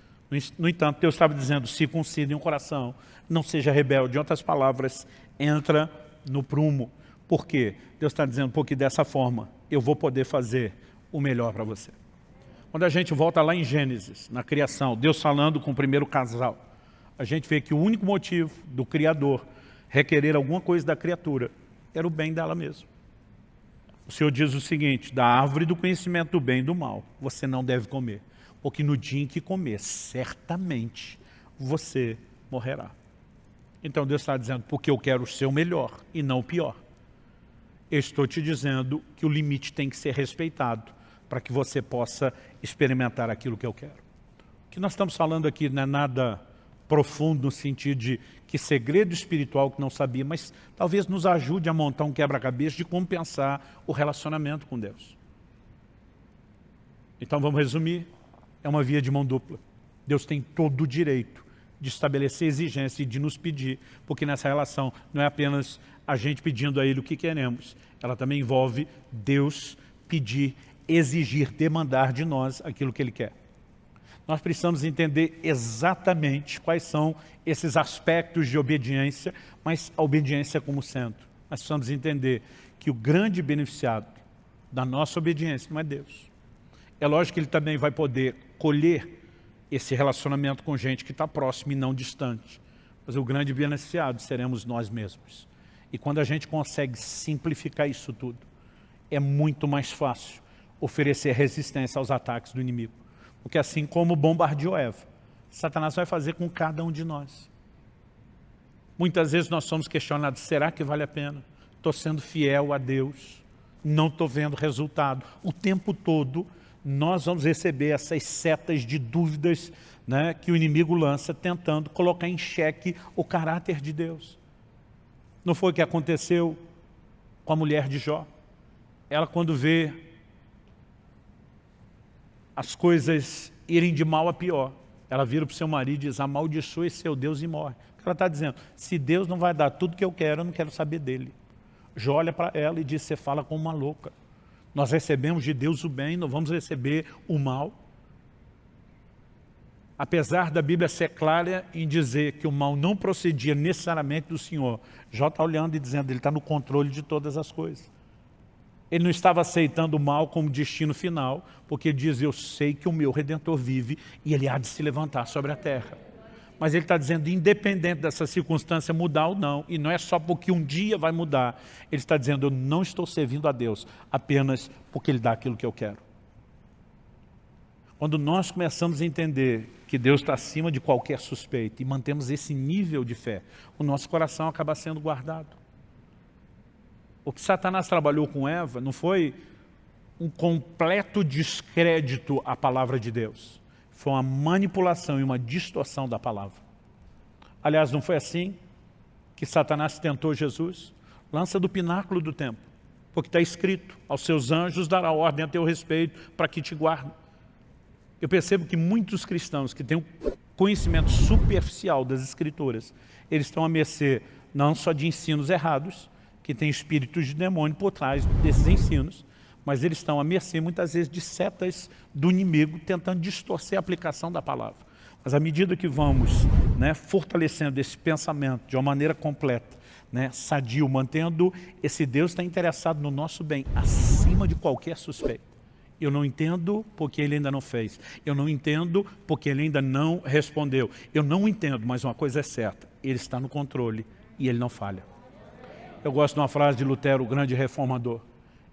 No entanto, Deus estava dizendo, circuncidem o coração, não seja rebelde. Em outras palavras, entra no prumo. Por quê? Deus está dizendo, porque dessa forma eu vou poder fazer o melhor para você. Quando a gente volta lá em Gênesis, na criação, Deus falando com o primeiro casal, a gente vê que o único motivo do Criador requerer alguma coisa da criatura era o bem dela mesma. O Senhor diz o seguinte, da árvore do conhecimento do bem e do mal, você não deve comer. Porque no dia em que comer, certamente você morrerá. Então Deus está dizendo, porque eu quero o seu melhor e não o pior. Eu estou te dizendo que o limite tem que ser respeitado para que você possa experimentar aquilo que eu quero. O que nós estamos falando aqui não é nada profundo no sentido de que segredo espiritual que não sabia, mas talvez nos ajude a montar um quebra-cabeça de como pensar o relacionamento com Deus. Então vamos resumir. É uma via de mão dupla. Deus tem todo o direito de estabelecer exigência e de nos pedir, porque nessa relação não é apenas a gente pedindo a Ele o que queremos, ela também envolve Deus pedir, exigir, demandar de nós aquilo que Ele quer. Nós precisamos entender exatamente quais são esses aspectos de obediência, mas a obediência como centro. Nós precisamos entender que o grande beneficiado da nossa obediência não é Deus. É lógico que Ele também vai poder colher esse relacionamento com gente que está próximo e não distante. Mas o grande beneficiado seremos nós mesmos. E quando a gente consegue simplificar isso tudo, é muito mais fácil oferecer resistência aos ataques do inimigo. Porque assim como bombardeou Eva, Satanás vai fazer com cada um de nós. Muitas vezes nós somos questionados, será que vale a pena? Estou sendo fiel a Deus, não estou vendo resultado. O tempo todo nós vamos receber essas setas de dúvidas, né, que o inimigo lança tentando colocar em xeque o caráter de Deus. Não foi o que aconteceu com a mulher de Jó? Ela, quando vê as coisas irem de mal a pior, ela vira para o seu marido e diz, amaldiçoe seu Deus e morre. Ela está dizendo, se Deus não vai dar tudo que eu não quero saber dele. Jó olha para ela e diz, você fala como uma louca. Nós recebemos de Deus o bem, não vamos receber o mal. Apesar da Bíblia ser clara em dizer que o mal não procedia necessariamente do Senhor, Jó está olhando e dizendo, ele está no controle de todas as coisas. Ele não estava aceitando o mal como destino final, porque ele diz, eu sei que o meu Redentor vive e ele há de se levantar sobre a terra. Mas ele está dizendo, independente dessa circunstância mudar ou não, e não é só porque um dia vai mudar, ele está dizendo, eu não estou servindo a Deus apenas porque Ele dá aquilo que eu quero. Quando nós começamos a entender que Deus está acima de qualquer suspeita e mantemos esse nível de fé, o nosso coração acaba sendo guardado. O que Satanás trabalhou com Eva não foi um completo descrédito à palavra de Deus. Foi uma manipulação e uma distorção da palavra. Aliás, não foi assim que Satanás tentou Jesus? Lança do pináculo do templo, porque está escrito, aos seus anjos dará ordem a teu respeito para que te guardem. Eu percebo que muitos cristãos que têm um conhecimento superficial das Escrituras, eles estão à mercê não só de ensinos errados, que tem espíritos de demônio por trás desses ensinos, mas eles estão à mercê muitas vezes de setas do inimigo tentando distorcer a aplicação da palavra. Mas à medida que vamos fortalecendo esse pensamento de uma maneira completa, sadio, mantendo esse Deus está interessado no nosso bem, acima de qualquer suspeita. Eu não entendo porque Ele ainda não fez. Eu não entendo porque Ele ainda não respondeu. Eu não entendo, mas uma coisa é certa, Ele está no controle e Ele não falha. Eu gosto de uma frase de Lutero, o grande reformador.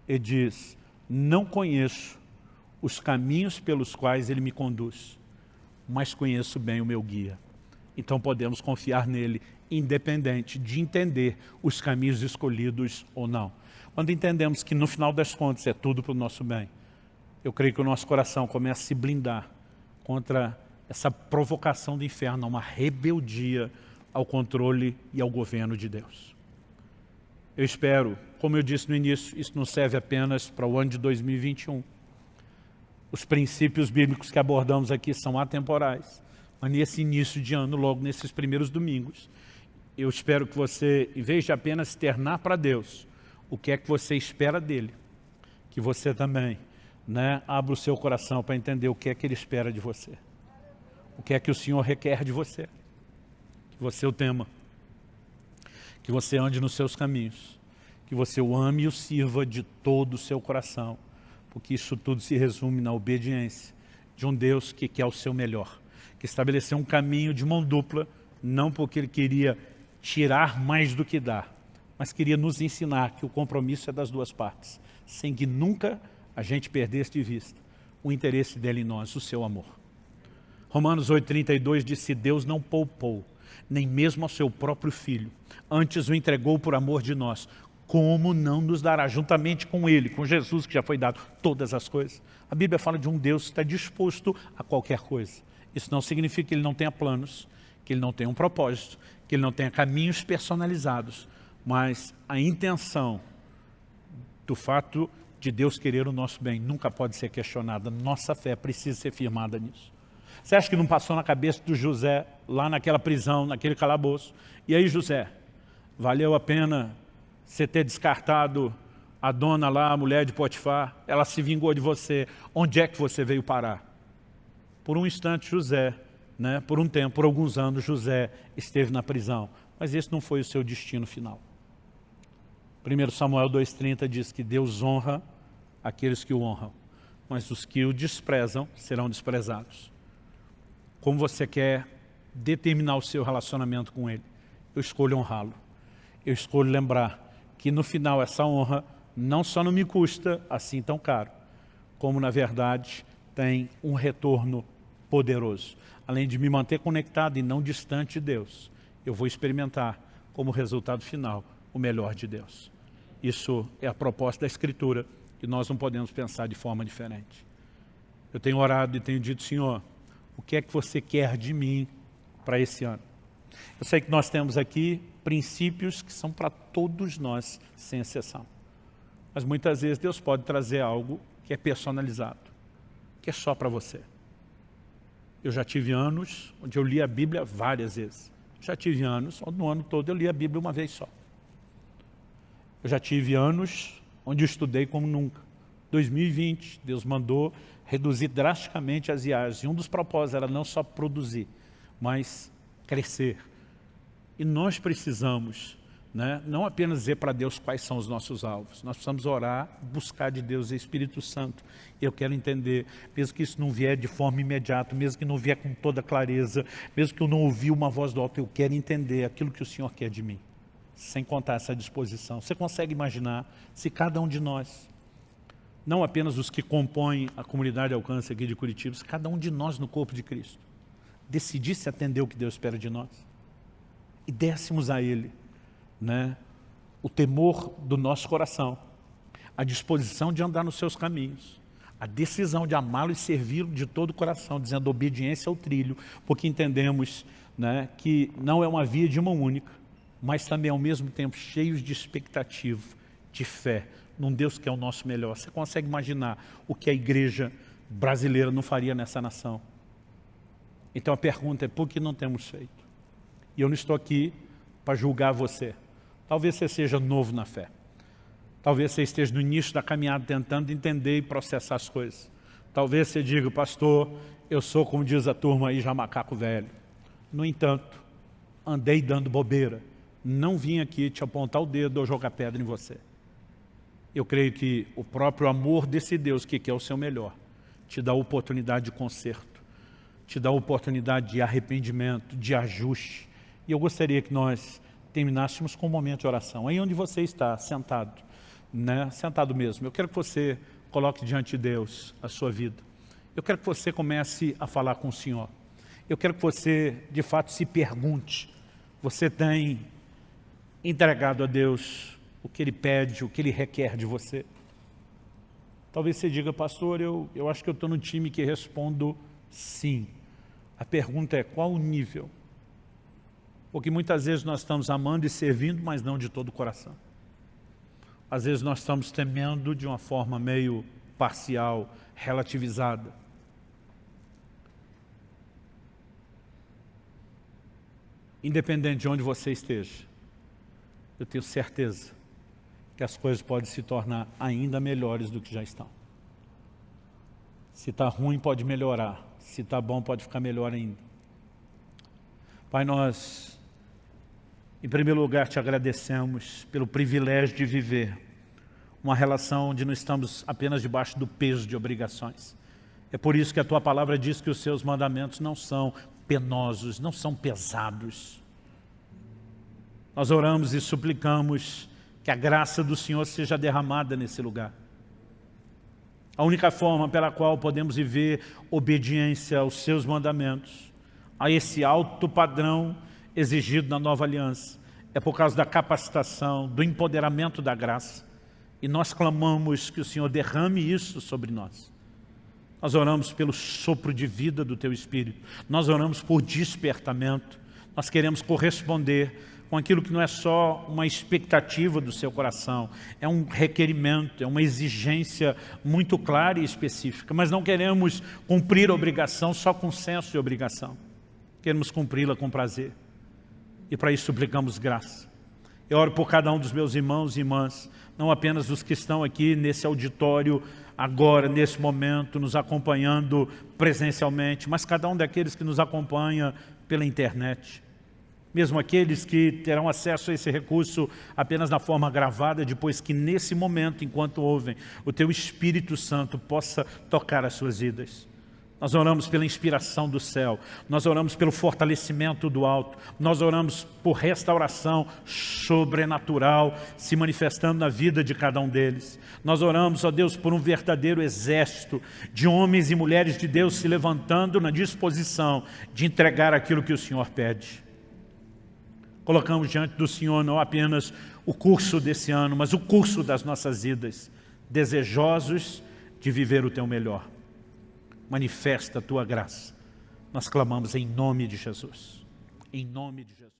Ele diz, não conheço os caminhos pelos quais Ele me conduz, mas conheço bem o meu guia. Então podemos confiar nele, independente de entender os caminhos escolhidos ou não. Quando entendemos que no final das contas é tudo para o nosso bem, eu creio que o nosso coração começa a se blindar contra essa provocação do inferno, uma rebeldia ao controle e ao governo de Deus. Eu espero, como eu disse no início, isso não serve apenas para o ano de 2021. Os princípios bíblicos que abordamos aqui são atemporais. Mas nesse início de ano, logo nesses primeiros domingos, eu espero que você, em vez de apenas externar para Deus o que é que você espera dele, que você também abra o seu coração para entender o que é que Ele espera de você. O que é que o Senhor requer de você. Que você o tema. Que você ande nos seus caminhos. Que você o ame e o sirva de todo o seu coração. Porque isso tudo se resume na obediência de um Deus que quer o seu melhor. Que estabeleceu um caminho de mão dupla, não porque Ele queria tirar mais do que dar, mas queria nos ensinar que o compromisso é das duas partes, sem que nunca a gente perdesse de vista o interesse dele em nós, o seu amor. Romanos 8,32 diz, se Deus não poupou, nem mesmo ao seu próprio Filho, antes o entregou por amor de nós, como não nos dará juntamente com Ele, com Jesus que já foi dado, todas as coisas? A Bíblia fala de um Deus que está disposto a qualquer coisa. Isso não significa que Ele não tenha planos, que Ele não tenha um propósito, que Ele não tenha caminhos personalizados, mas a intenção do fato de Deus querer o nosso bem nunca pode ser questionada. Nossa fé precisa ser firmada nisso. Você acha que não passou na cabeça do José, lá naquela prisão, naquele calabouço? E aí, José, valeu a pena você ter descartado a dona lá, a mulher de Potifar? Ela se vingou de você. Onde é que você veio parar? Por um instante, José, por um tempo, por alguns anos, José esteve na prisão. Mas esse não foi o seu destino final. 1 Samuel 2,30 diz que Deus honra aqueles que o honram, mas os que o desprezam serão desprezados. Como você quer determinar o seu relacionamento com Ele? Eu escolho honrá-lo. Eu escolho lembrar que no final essa honra não só não me custa assim tão caro, como na verdade tem um retorno poderoso. Além de me manter conectado e não distante de Deus, eu vou experimentar como resultado final o melhor de Deus. Isso é a proposta da Escritura e nós não podemos pensar de forma diferente. Eu tenho orado e tenho dito, Senhor, o que é que você quer de mim para esse ano? Eu sei que nós temos aqui princípios que são para todos nós, sem exceção. Mas muitas vezes Deus pode trazer algo que é personalizado, que é só para você. Eu já tive anos onde eu li a Bíblia várias vezes. Já tive anos onde no ano todo eu li a Bíblia uma vez só. Eu já tive anos onde eu estudei como nunca. 2020, Deus mandou reduzir drasticamente as viagens. E um dos propósitos era não só produzir, mas crescer. E nós precisamos, né, não apenas dizer para Deus quais são os nossos alvos. Nós precisamos orar, buscar de Deus o Espírito Santo. Eu quero entender, mesmo que isso não vier de forma imediata, mesmo que não vier com toda clareza, mesmo que eu não ouvi uma voz do alto, eu quero entender aquilo que o Senhor quer de mim. Sem contar essa disposição. Você consegue imaginar se cada um de nós, não apenas os que compõem a comunidade Alcance aqui de Curitiba, se cada um de nós no corpo de Cristo decidisse atender o que Deus espera de nós e dessemos a Ele, né, o temor do nosso coração, a disposição de andar nos seus caminhos, a decisão de amá-lo e servi-lo de todo o coração, dizendo obediência ao trilho, porque entendemos, né, que não é uma via de mão única, mas também ao mesmo tempo cheios de expectativa, de fé, num Deus que é o nosso melhor. Você consegue imaginar o que a igreja brasileira não faria nessa nação? Então a pergunta é, por que não temos feito? E eu não estou aqui para julgar você. Talvez você seja novo na fé. Talvez você esteja no início da caminhada tentando entender e processar as coisas. Talvez você diga, pastor, eu sou, como diz a turma aí, já macaco velho. No entanto, andei dando bobeira. Não vim aqui te apontar o dedo ou jogar pedra em você. Eu creio que o próprio amor desse Deus, que quer o seu melhor, te dá a oportunidade de conserto, te dá a oportunidade de arrependimento, de ajuste. E eu gostaria que nós terminássemos com um momento de oração. Aí onde você está, sentado, né? Sentado mesmo. Eu quero que você coloque diante de Deus a sua vida. Eu quero que você comece a falar com o Senhor. Eu quero que você, de fato, se pergunte. Você tem entregado a Deus o que Ele pede, o que Ele requer de você? Talvez você diga, pastor, eu acho que eu estou no time que respondo sim. A pergunta é, qual o nível? Porque muitas vezes nós estamos amando e servindo, mas não de todo o coração. Às vezes nós estamos temendo de uma forma meio parcial, relativizada. Independente de onde você esteja, eu tenho certeza que as coisas podem se tornar ainda melhores do que já estão. Se está ruim, pode melhorar. Se está bom, pode ficar melhor ainda. Pai, nós, em primeiro lugar, te agradecemos pelo privilégio de viver uma relação onde não estamos apenas debaixo do peso de obrigações. É por isso que a Tua palavra diz que os Seus mandamentos não são penosos, não são pesados. Nós oramos e suplicamos que a graça do Senhor seja derramada nesse lugar. A única forma pela qual podemos viver obediência aos Seus mandamentos, a esse alto padrão exigido na nova aliança, é por causa da capacitação, do empoderamento da graça. E nós clamamos que o Senhor derrame isso sobre nós. Nós oramos pelo sopro de vida do Teu Espírito. Nós oramos por despertamento. Nós queremos corresponder com aquilo que não é só uma expectativa do seu coração, é um requerimento, é uma exigência muito clara e específica, mas não queremos cumprir a obrigação só com senso de obrigação, queremos cumpri-la com prazer, e para isso suplicamos graça. Eu oro por cada um dos meus irmãos e irmãs, não apenas os que estão aqui nesse auditório, agora, nesse momento, nos acompanhando presencialmente, mas cada um daqueles que nos acompanha pela internet. Mesmo aqueles que terão acesso a esse recurso apenas na forma gravada, depois que nesse momento, enquanto ouvem, o Teu Espírito Santo possa tocar as suas vidas. Nós oramos pela inspiração do céu, nós oramos pelo fortalecimento do alto, nós oramos por restauração sobrenatural se manifestando na vida de cada um deles. Nós oramos, ó Deus, por um verdadeiro exército de homens e mulheres de Deus se levantando na disposição de entregar aquilo que o Senhor pede. Colocamos diante do Senhor não apenas o curso desse ano, mas o curso das nossas vidas, desejosos de viver o Teu melhor. Manifesta a Tua graça. Nós clamamos em nome de Jesus. Em nome de Jesus.